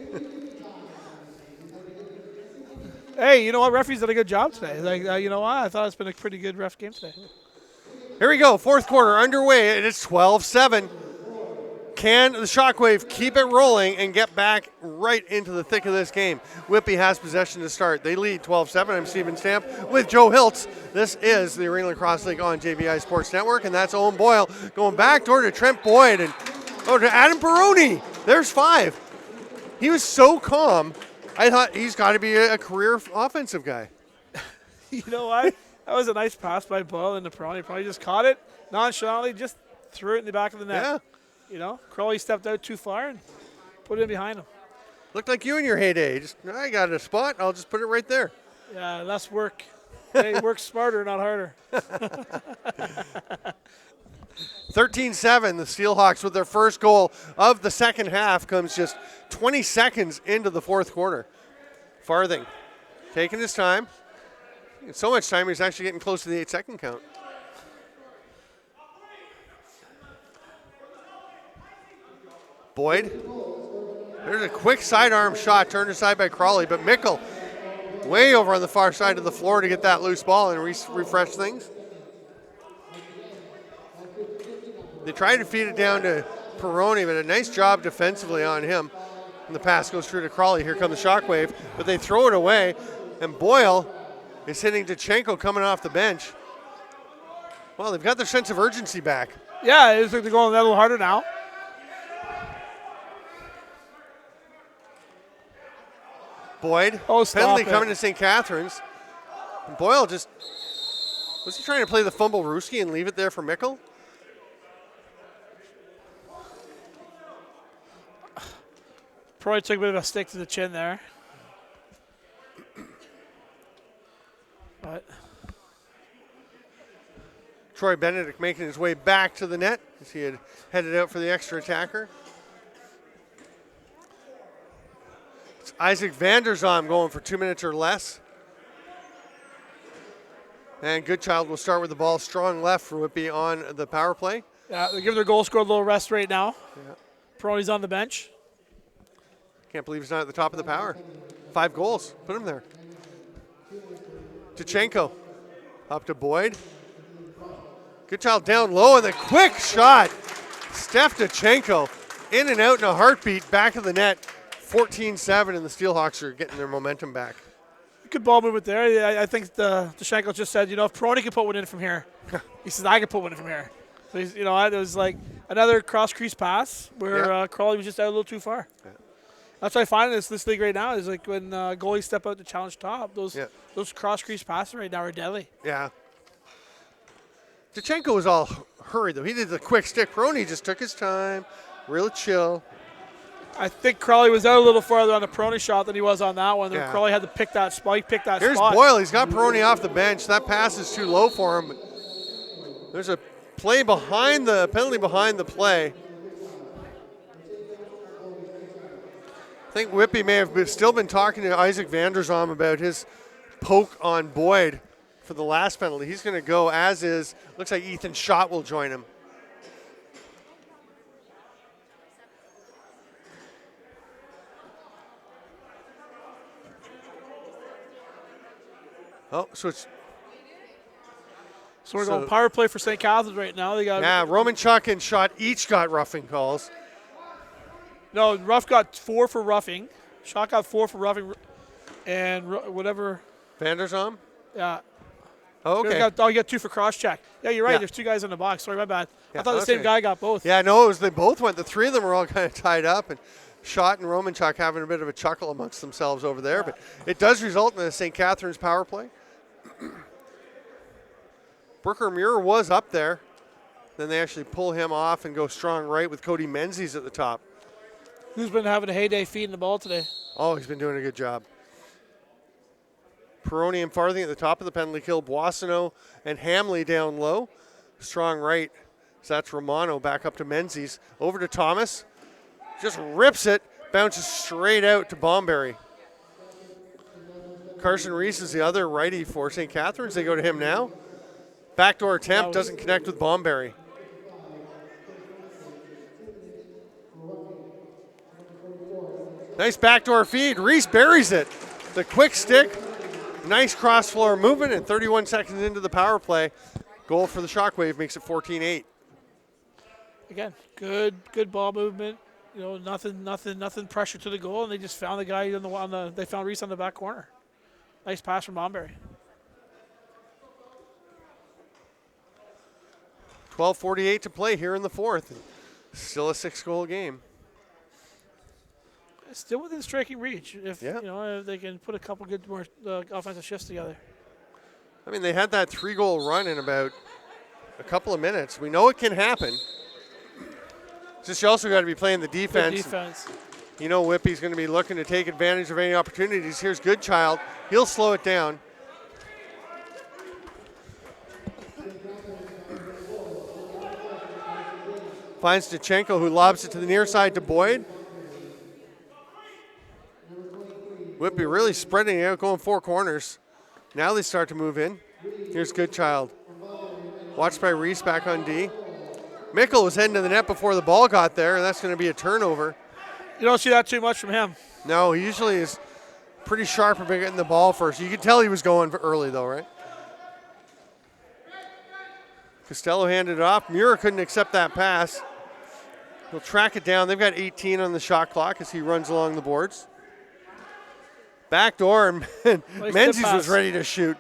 Hey, you know what? Referees did a good job today. Like, you know what? I thought it's been a pretty good ref game today. Here we go. Fourth quarter underway. It is 12-7. Can the ShockWave keep it rolling and get back right into the thick of this game? Whitby has possession to start. They lead 12-7. I'm Stephen Stamp with Joe Hiltz. This is the Arena Lacrosse League on JVI Sports Network, and that's Owen Boyle going back door to Trent Boyd and to Adam Peroni. There's 5. He was so calm. I thought he's got to be a career offensive guy. You know what? That was a nice pass by Boyle into Peroni. Probably just caught it nonchalantly, just threw it in the back of the net. Yeah. You know, Crowley stepped out too far and put it in behind him. Looked like you in your heyday. Just, I got a spot. I'll just put it right there. Yeah, less work. Hey, work smarter, not harder. 13-7, the SteelHawks with their first goal of the second half comes just 20 seconds into the fourth quarter. Farthing taking his time. So much time, he's actually getting close to the 8-second count. Boyd. There's a quick sidearm shot turned aside by Crawley, but Mickle way over on the far side of the floor to get that loose ball and refresh things. They tried to feed it down to Peroni, but a nice job defensively on him. And the pass goes through to Crawley. Here comes the ShockWave, but they throw it away. And Boyle is hitting Dachenko coming off the bench. Well, they've got their sense of urgency back. Yeah, it looks like they're going a little harder now. Boyd, penalty coming to St. Catharines. And Boyle just, was he trying to play the fumble Ruski and leave it there for Mickle? Probably took a bit of a stick to the chin there. But Troy Benedict making his way back to the net as he had headed out for the extra attacker. It's Isaac Vanderzom going for 2 minutes or less. And Goodchild will start with the ball strong left for Whitby on the power play. Yeah, they give their goal scorer a little rest right now. Yeah. Peroni's on the bench. Can't believe he's not at the top of the power. 5 goals. Put him there. Dachenko up to Boyd. Goodchild down low and the quick shot. Steph Dachenko in and out in a heartbeat back of the net. 14-7 and the SteelHawks are getting their momentum back. Good ball movement there. I think Dachenko just said, you know, if Peroni can put one in from here, he says, I can put one in from here. So, you know, it was like another cross-crease pass where Crawley was just out a little too far. Yeah. That's what I find in this league right now is like when goalies step out to challenge top, those cross-crease passes right now are deadly. Yeah. Dachenko was all hurried, though. He did the quick stick. Peroni just took his time, real chill. I think Crawley was out a little farther on the Peroni shot than he was on that one. Yeah. Crawley had to pick that spot. Here's Boyle. He's got Peroni off the bench. That pass is too low for him. There's a penalty behind the play. I think Whitby may have still been talking to Isaac Vanderzom about his poke on Boyd for the last penalty. He's going to go as is. Looks like Ethan Schott will join him. Oh, so we're going power play for St. Catharines right now. They got Romanchuk and Schott each got roughing calls. No, Ruff got 4 for roughing. Schott got 4 for roughing, and whatever. Vanderzom? Yeah. Oh, okay. You got 2 for cross check. Yeah, you're right. Yeah. There's 2 guys in the box. Sorry, my bad. Yeah, I thought the same guy got both. Yeah, no, they both went. The 3 of them were all kind of tied up, and Schott and Romanchuk having a bit of a chuckle amongst themselves over there. But it does result in a St. Catharines power play. Brooker Muir was up there. Then they actually pull him off and go strong right with Cody Menzies at the top. Who's been having a heyday feeding the ball today? Oh, he's been doing a good job. Peroni and Farthing at the top of the penalty kill. Boissonneau and Hamley down low. Strong right. So that's Romano back up to Menzies. Over to Thomas. Just rips it. Bounces straight out to Bomberry. Carson Reese is the other righty for St. Catharines. They go to him now. Backdoor attempt doesn't connect with Bomberry. Nice backdoor feed. Reese buries it. The quick stick. Nice cross floor movement, and 31 seconds into the power play. Goal for the Shockwave makes it 14-8. Again, good ball movement. You know, nothing pressure to the goal, and they just found the guy they found Reese on the back corner. Nice pass from Bomberry. 12:48 to play here in the fourth. Still a 6-goal game. Still within striking reach if they can put a couple good more offensive shifts together. I mean, they had that 3-goal run in about a couple of minutes. We know it can happen. Just you also got to be playing the defense. Good defense. You know Whitby's going to be looking to take advantage of any opportunities. Here's Goodchild. He'll slow it down. Finds Dachenko, who lobs it to the near side to Boyd. Whitby really spreading it out, going 4 corners. Now they start to move in. Here's Goodchild. Watched by Reese back on D. Mickle was heading to the net before the ball got there, and that's going to be a turnover. You don't see that too much from him. No, he usually is pretty sharp about getting the ball first. You could tell he was going early, though, right? Costello handed it off. Muir couldn't accept that pass. He'll track it down. They've got 18 on the shot clock as he runs along the boards. Backdoor, and Menzies was ready to shoot.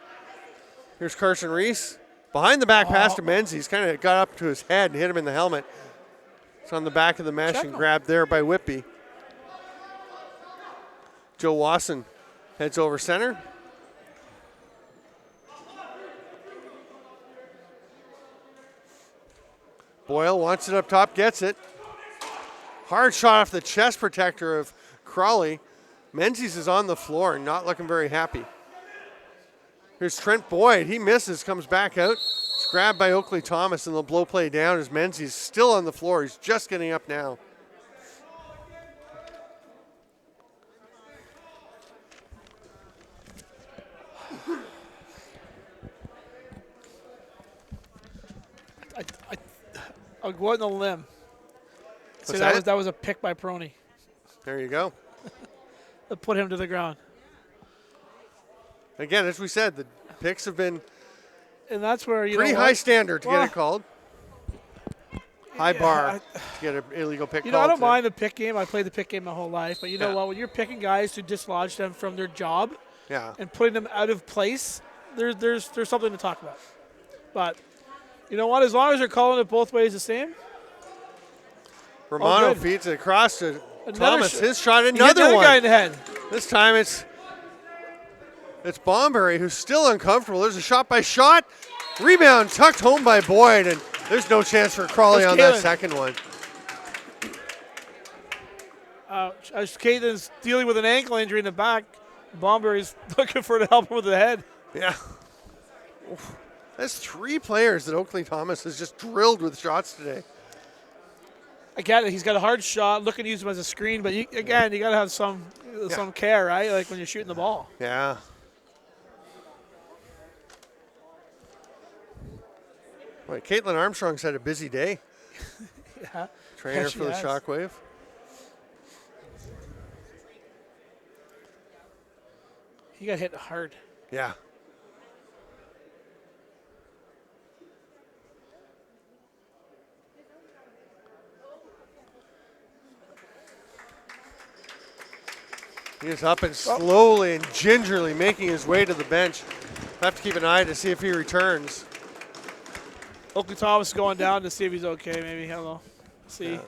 Here's Carson Reese. Behind the back pass to Menzies. Kind of got up to his head and hit him in the helmet. It's on the back of the mesh and grabbed there by Whitby. Joe Wasson heads over center. Boyle wants it up top, gets it. Hard shot off the chest protector of Crawley. Menzies is on the floor and not looking very happy. Here's Trent Boyd. He misses, comes back out. It's grabbed by Oakley Thomas, and they'll blow play down as Menzies still on the floor. He's just getting up now. I'll go out on a limb. Say that was a pick by Peroni. There you go. That put him to the ground. Again, as we said, the picks have been and that's where pretty high standard to get it called. High bar to get an illegal pick called. I don't mind the pick game. I played the pick game my whole life. But you know what? When you're picking guys to dislodge them from their job and putting them out of place, there's something to talk about. But you know what? As long as they're calling it both ways the same. Romano feeds it across to Thomas. His shot, another one. Guy in the head. This time it's Bomberry, who's still uncomfortable. There's a shot by Schott. Rebound tucked home by Boyd, and there's no chance for Crawley on that second one. As Caitlin's dealing with an ankle injury in the back, Bomberry's looking for to help him with the head. Yeah. That's 3 players that Oakley Thomas has just drilled with shots today. I get it. He's got a hard shot. Looking to use him as a screen, but you got to have some care, right? Like when you're shooting the ball. Yeah. Boy, Caitlin Armstrong's had a busy day. Yeah. Trainer Yeah, for the has. ShockWave. He got hit hard. Yeah. He is up and slowly and gingerly making his way to the bench. Have to keep an eye to see if he returns. Oakley Thomas is going down to see if he's okay. Maybe I don't know. See. Yeah.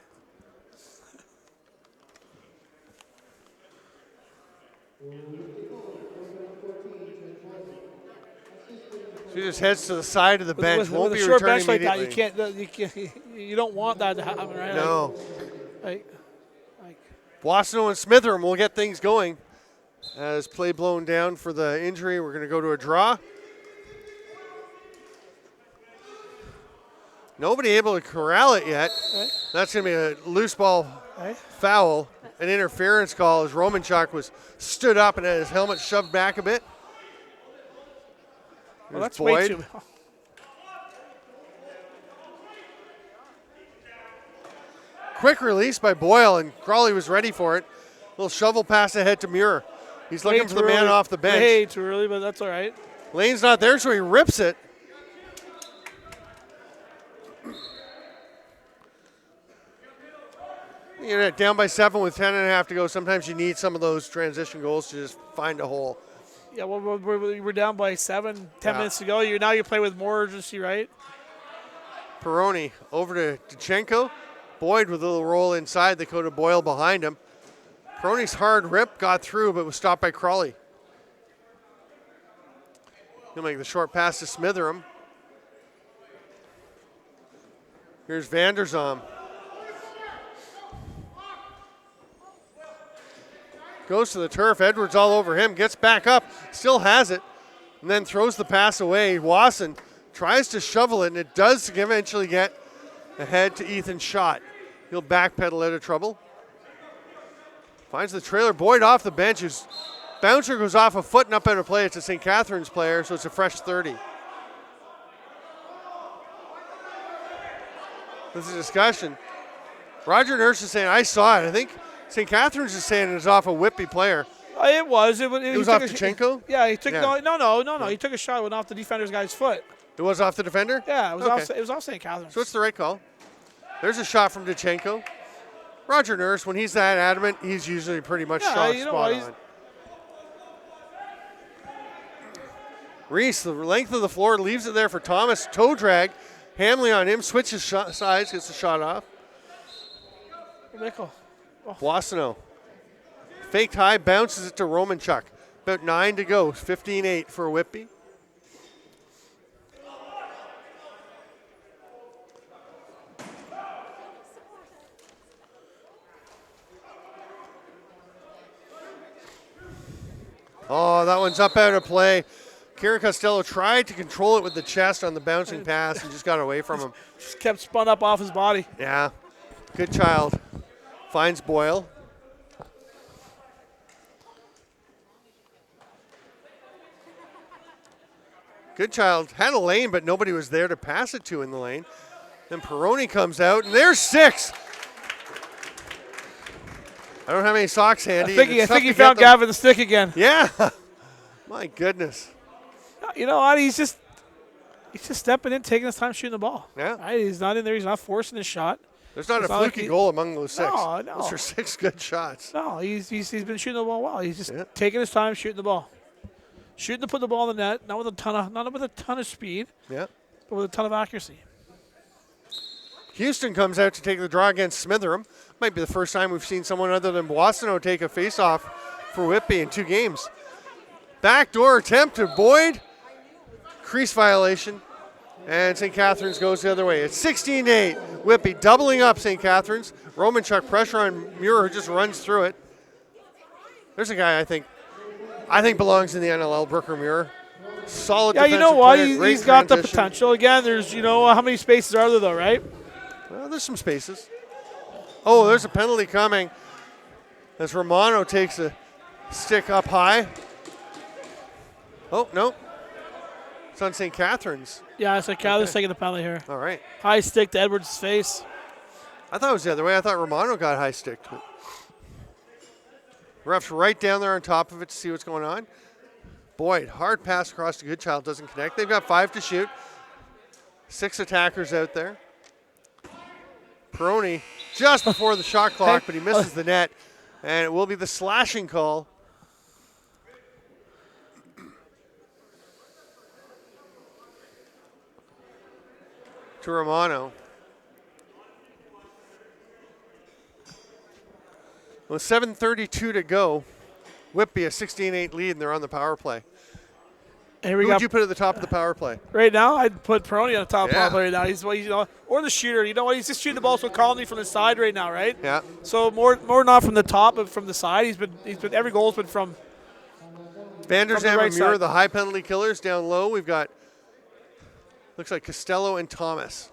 He just heads to the side of the bench. Won't with be a short returning bench like immediately. that, you don't want that to happen, right? No. Like, Wasno and Smitherham will get things going. As play blown down for the injury, we're going to go to a draw. Nobody able to corral it yet. right? That's going to be a loose ball Right? foul, an interference call as Romanchuk was stood up and had his helmet shoved back a bit. Well, There's that's way Boyd. too. Quick release by Boyle, and Crawley was ready for it. Little shovel pass ahead to Muir. He's looking for the man off the bench. Way too early, but that's all right. Lane's not there, so he rips it. You know, down by 7 with 10.5 to go. Sometimes you need some of those transition goals to just find a hole. Yeah, well, we're down by 10 minutes to go. Now you play with more urgency, right? Peroni over to Dichenko. Boyd with a little roll inside. They go to Boyle behind him. Peroni's hard rip got through, but was stopped by Crawley. He'll make the short pass to Smitherham. Here's Vanderzom. Goes to the turf. Edwards all over him. Gets back up. Still has it. And then throws the pass away. Wasson tries to shovel it, and it does eventually get ahead to Ethan Schott. He'll backpedal out of trouble. Finds the trailer. Boyd off the bench. His bouncer goes off a foot and up out of play. It's a St. Catharines player, so it's a fresh 30. This is a discussion. Roger Nurse is saying, I saw it. I think St. Catharines is saying it's off a Whitby player. It was. It was off Dichenko? Yeah, he took Yeah. no. He took a shot. It went off the defender's guy's foot. It was off the defender? Yeah, it was Okay. off. It was off St. Catharines. So it's the right call. There's a shot from Dichenko. Roger Nurse, when he's that adamant, he's usually pretty much spot on. Reese, the length of the floor, leaves it there for Thomas. Toe drag. Hamley on him, switches sides, gets the shot off. Nickel. Wasano. Faked high, bounces it to Romanchuk. About 9 to go, 15-8 for Whitby. Oh, that one's up out of play. Kieran Costello tried to control it with the chest on the bouncing pass and just got away from him. Just kept spun up off his body. Yeah, good child. Finds Boyle. Good child. Had a lane, but nobody was there to pass it to in the lane. Then Peroni comes out, and there's 6. I don't have any socks handy. I think he found Gavin the stick again. Yeah. My goodness. You know what? He's just stepping in, taking his time shooting the ball. Yeah. Right? He's not in there. He's not forcing his shot. There's not It's a not like fluky he- goal among those 6. No. Those are 6 good shots. No, he's been shooting the ball well. He's just taking his time shooting the ball. Shooting to put the ball in the net, not with a ton of speed, Yeah. but with a ton of accuracy. Houston comes out to take the draw against Smitherham. Might be the first time we've seen someone other than Boissonneau take a face-off for Whitby in 2 games. Backdoor attempt to Boyd. Crease violation. And St. Catharines goes the other way. It's 16-8. Whitby doubling up St. Catharines. Romanchuk pressure on Muir, who just runs through it. There's a guy I think belongs in the NLL, Brooker Muir. solid Yeah, defensive you know what? player, great He's got the transition. potential. Again, there's, how many spaces are there, though, right? Well, there's some spaces. Oh, there's a penalty coming as Romano takes a stick up high. Oh, no. It's on St. Catharines. Yeah, so Catharines taking the penalty here. All right. High stick to Edwards' face. I thought it was the other way. I thought Romano got high stick. But ref's right down there on top of it to see what's going on. Boyd, hard pass across to Goodchild, doesn't connect. They've got 5 to shoot. 6 attackers out there. Peroni just before the shot clock, but he misses the net. And it will be the slashing call. To Romano. With 7:32 to go, Whitby a 16-8 lead, and they're on the power play. Here we Who go. would you put at the top of the power play? Right now, I'd put Peroni on the top Yeah. of right now. He's or the shooter. You know what? He's just shooting the ball so calmly from the side right now, right? Yeah. So more not from the top, but from the side. He's been every goal's been from. Vanderzam right and Muir, side. the high penalty killers. Down low, we've got, looks like Costello and Thomas.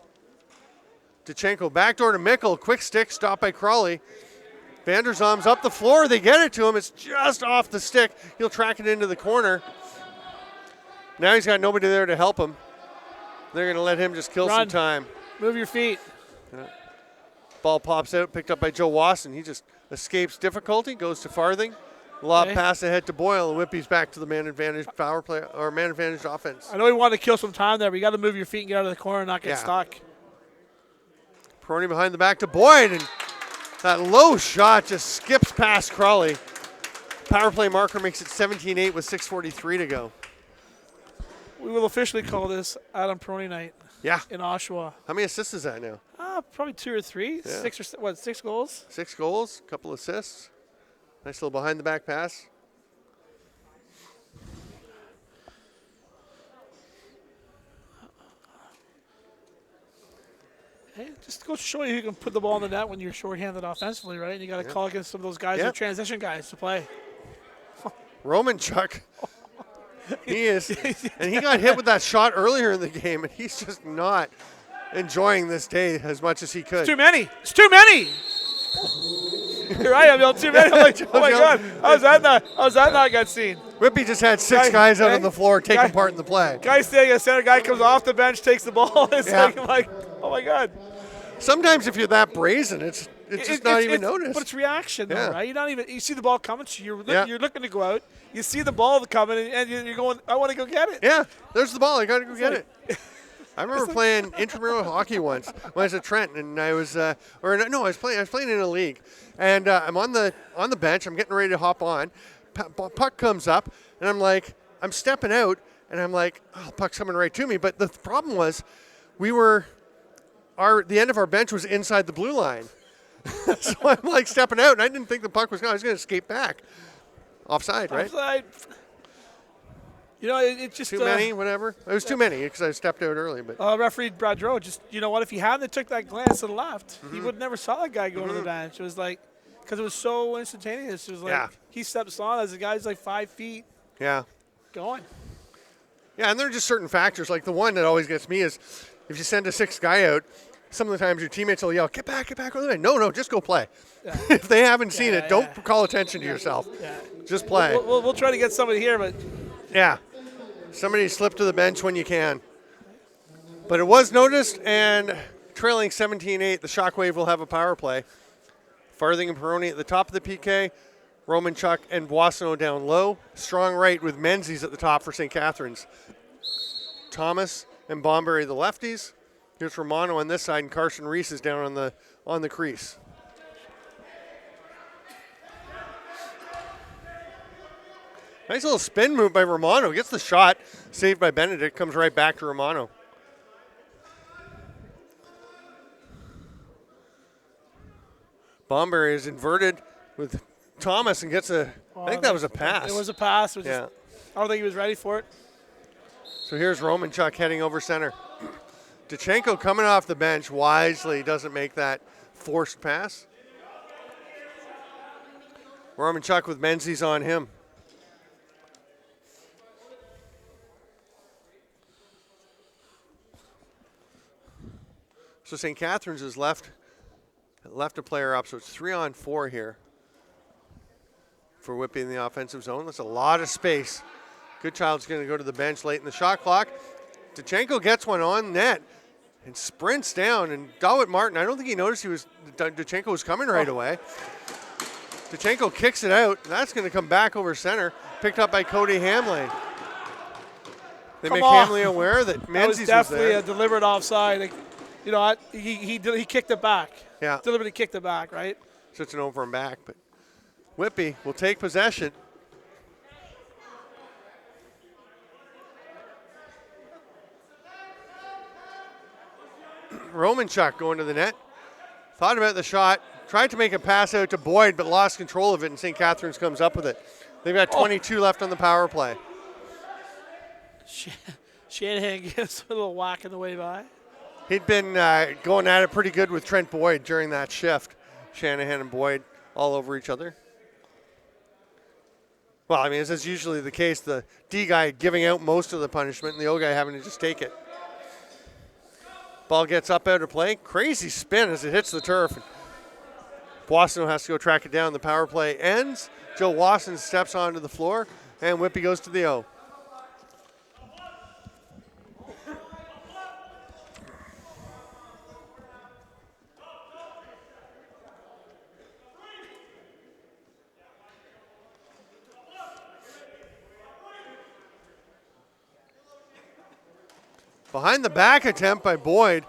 Duchenko backdoor to Mickle. Quick stick, stopped by Crawley. Vanderzam's up the floor. They get it to him. It's just off the stick. He'll track it into the corner. Now he's got nobody there to help him. They're going to let him just kill some time. Move your feet. Ball pops out, picked up by Joe Wasson. He just escapes difficulty, goes to Farthing. Lob pass ahead to Boyle, and Whitby's back to the man advantage power play or man advantage offense. I know he wanted to kill some time there, but you got to move your feet and get out of the corner and not get stuck. Peroni behind the back to Boyd, and that low shot just skips past Crawley. Power play marker makes it 17-8 with 6:43 to go. We will officially call this Adam Peroni night. Yeah. In Oshawa. How many assists is that now? Probably 2 or 3. Yeah. 6 goals? 6 goals, a couple assists. Nice little behind the back pass. Hey, just goes to show you can put the ball in the net when you're shorthanded offensively, right? And you got to call against some of those guys, the transition guys, to play. Roman Chuck. He is. And he got hit with that shot earlier in the game, and he's just not enjoying this day as much as he could. It's too many. It's too many. You're right, I'm yelling too many. I'm like, oh my God, how's that not got seen? Whitby just had 6 guys out on the floor taking part in the play. Guy staying at center, guy comes off the bench, takes the ball. It's like, oh my God. Sometimes if you're that brazen, it's just not even noticed. But it's reaction, though, right? You're not even. You see the ball coming, so you're looking to go out. You see the ball coming, and you're going, I want to go get it. Yeah, there's the ball. I got to go get it. I remember playing intramural hockey once when I was at Trent, and I was, I was playing in a league, and I'm on the bench. I'm getting ready to hop on. Puck comes up, and I'm stepping out, and I'm like, oh, puck's coming right to me. But the problem was, the end of our bench was inside the blue line. So I'm stepping out, and I didn't think the puck was going. I was going to skate back. Offside, right? Offside. It's just too many, whatever. It was too many because I stepped out early. But referee Bradreau, just if he hadn't took that glance to the left, he would never saw that guy going to the bench. It was because it was so instantaneous. It was he steps on as the guy's 5 feet. Yeah. Going. Yeah, and there are just certain factors. Like the one that always gets me is if you send a 6th guy out, some of the times your teammates will yell, get back over the way. No, just go play. Yeah. If they haven't seen it, don't call attention to yourself. Yeah. Just play. We'll try to get somebody here, but. Yeah. Somebody slip to the bench when you can. But it was noticed, and trailing 17-8, the ShockWave will have a power play. Farthing and Peroni at the top of the PK. Roman Chuck and Boissonneau down low. Strong right with Menzies at the top for St. Catharines. Thomas and Bomberry the lefties. Here's Romano on this side, and Carson Reese is down on the crease. Nice little spin move by Romano. Gets the shot. Saved by Benedict. Comes right back to Romano. Bomberry is inverted with Thomas and gets I think that was a pass. It was a pass. I don't think he was ready for it. So here's Roman Chuck heading over center. Duchenko coming off the bench wisely doesn't make that forced pass. Roman Chuck with Menzies on him. So St. Catharines has left a player up, so it's 3-on-4 here for Whitby in the offensive zone. That's a lot of space. Goodchild's going to go to the bench late in the shot clock. Duchenko gets one on net and sprints down, and Dawitt Martin, I don't think he noticed Duchenko was coming right away. Duchenko kicks it out, and that's going to come back over center, picked up by Cody Hamley. They make Hamley aware that Menzies was there. That was definitely a deliberate offside. Like, you know, he kicked it back. Yeah. Deliberately kicked it back, right? So it's an over and back, but Whitby will take possession. Romanchuk going to the net. Thought about the shot. Tried to make a pass out to Boyd, but lost control of it, and St. Catharines comes up with it. They've got 22 left on the power play. Shanahan gives a little whack in the way by. He'd been going at it pretty good with Trent Boyd during that shift. Shanahan and Boyd all over each other. Well, I mean, as is usually the case, the D guy giving out most of the punishment and the O guy having to just take it. Ball gets up out of play. Crazy spin as it hits the turf. Boissonneau has to go track it down. The power play ends. Joe Wasson steps onto the floor, and Whitby goes to the O. Behind the back attempt by Boyd.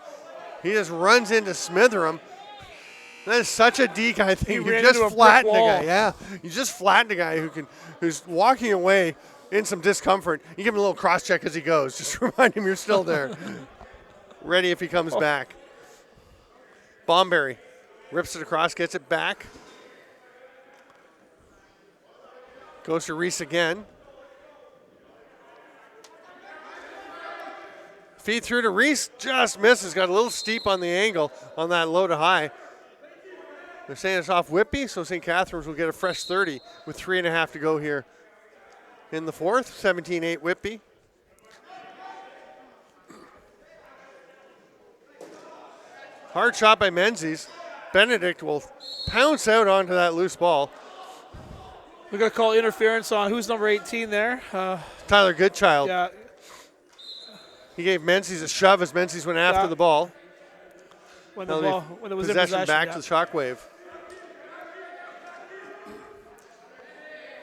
He just runs into Smitheram. That is such a D guy thing. You just flatten a guy. Yeah, you just flatten a guy who's walking away in some discomfort. You give him a little cross check as he goes. Just remind him you're still there. Ready if he comes back. Bomberry rips it across, gets it back. Goes to Reese again. Feed through to Reese, just misses. Got a little steep on the angle on that low to high. They're saying it's off Whitby, so St. Catharines will get a fresh 30 with 3.5 to go here in the fourth. 17-8 Whitby. Hard shot by Menzies. Benedict will pounce out onto that loose ball. We're going to call interference on who's number 18 there. Tyler Goodchild. Yeah. He gave Menzies a shove as Menzies went after the ball. When it was in possession back to the ShockWave.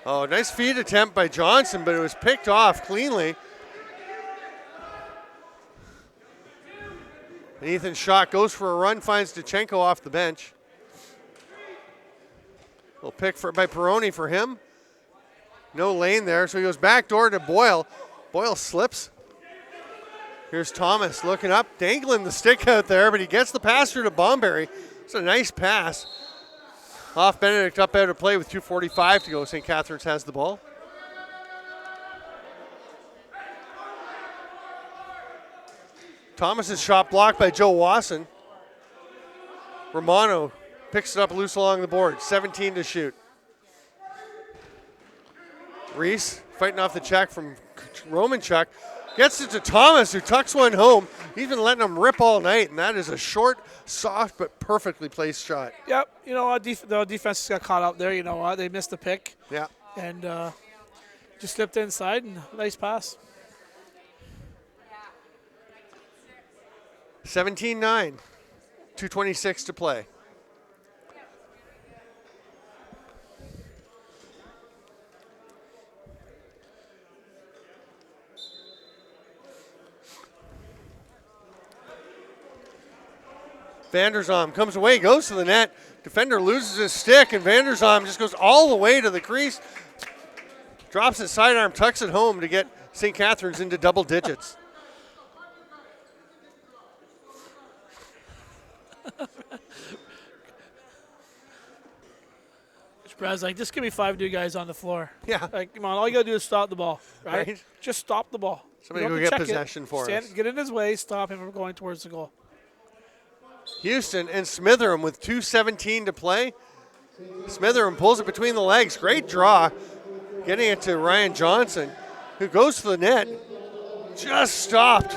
Oh, nice feed attempt by Johnson, but it was picked off cleanly. And Ethan Schock goes for a run, finds Duchenko off the bench. Little pick by Peroni for him. No lane there, so he goes back door to Boyle. Boyle slips. Here's Thomas looking up, dangling the stick out there, but he gets the pass through to Bomberry. It's a nice pass. Off Benedict, up out of play with 2:45 to go. St. Catharines has the ball. Thomas's shot blocked by Joe Wasson. Romano picks it up loose along the board. 17 to shoot. Reese fighting off the check from Romanchuk. Gets it to Thomas, who tucks one home. He's been letting him rip all night, and that is a short, soft, but perfectly placed shot. Yep. You know what? The defense got caught up there. You know what? They missed the pick. Yeah. And just slipped inside, and nice pass. 17-9. 2:26 to play. Vanderzam comes away, goes to the net. Defender loses his stick, and Vanderzam just goes all the way to the crease. Drops it sidearm, tucks it home to get St. Catharines into double digits. Brad's like, just give me 5 new guys on the floor. Yeah. Like, come on, all you got to do is stop the ball, right? Just stop the ball. Somebody go get possession for us. Get in his way, stop him from going towards the goal. Houston and Smitheram with 2:17 to play. Smitheram pulls it between the legs. Great draw. Getting it to Ryan Johnson, who goes to the net. Just stopped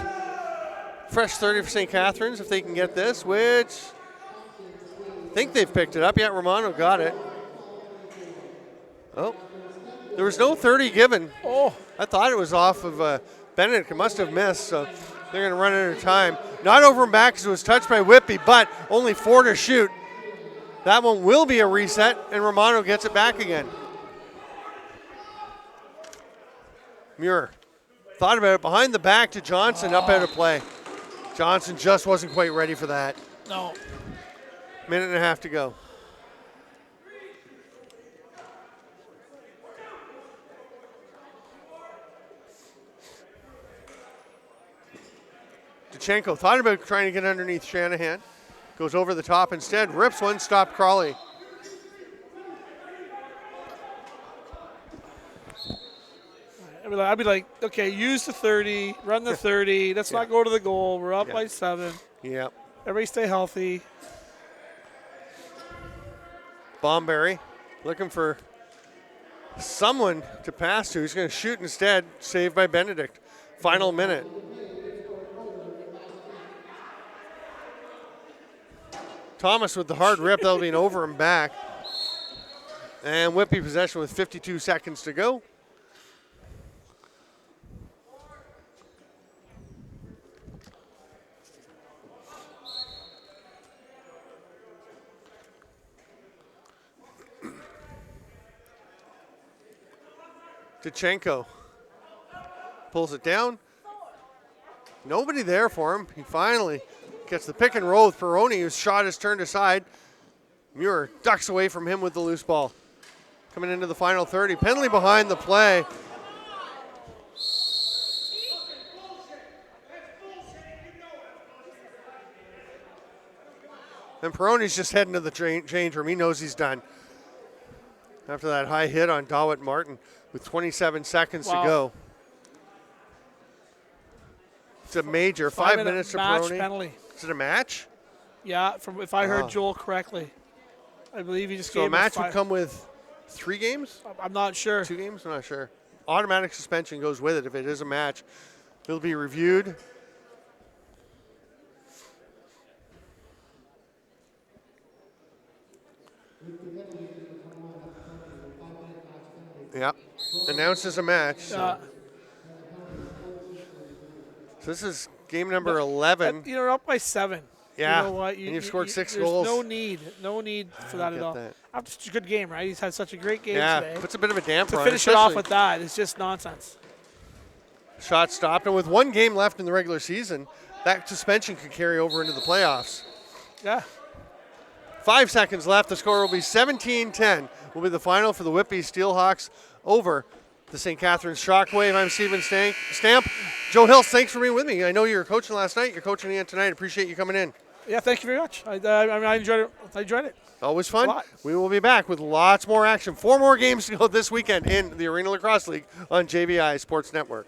Fresh 30 for St. Catharines if they can get this, which I think they've picked it up. Yeah, Romano got it. Oh, there was no 30 given. Oh. I thought it was off of Benedict. It must have missed, so they're going to run out of time. Not over and back because it was touched by Whitby, but only 4 to shoot. That one will be a reset, and Romano gets it back again. Muir thought about it behind the back to Johnson, up out of play. Johnson just wasn't quite ready for that. No. Minute and a half to go. Duchenko thought about trying to get underneath Shanahan. Goes over the top instead, rips one, stopped Crawley. I'd be like, okay, use the 30, run the 30. Let's not go to the goal. We're up by 7. Yep. Everybody stay healthy. Bomberry looking for someone to pass to. He's going to shoot instead. Saved by Benedict. Final minute. Thomas with the hard rip. That'll be an over and back. And Whitby possession with 52 seconds to go. Duchenko pulls it down. Nobody there for him. He finally gets the pick and roll with Peroni, whose shot is turned aside. Muir ducks away from him with the loose ball. Coming into the final 30. Penalty behind the play. And Peroni's just heading to the change room. He knows he's done. After that high hit on Dawit Martin with 27 seconds to go. It's a major 5 minutes to match Peroni. Penalty. Is it a match? Yeah, if I heard Joel correctly. I believe he just gave So a match 5. would come with 3 games? I'm not sure. 2 games? I'm not sure. Automatic suspension goes with it if it is a match. It'll be reviewed. Yep. Announced as a match. So this is game number 11. You're up by 7. Yeah. You know what? And you've scored 6 there's goals. No need for that at all. After such a good game, right? He's had such a great game today. Puts a bit of a damper to on finish it off with that is just nonsense. Shot stopped, and with 1 game left in the regular season, that suspension could carry over into the playoffs. Yeah. 5 seconds left. The score will be 17-10. Will be the final for the Whitby SteelHawks over the St. Catharines ShockWave. I'm Steven Stamp. Joe Hills, thanks for being with me. I know you were coaching last night. You're coaching again tonight. Appreciate you coming in. Yeah, thank you very much. I enjoyed it. I enjoyed it. Always fun. We will be back with lots more action. 4 more games to go this weekend in the Arena Lacrosse League on JVI Sports Network.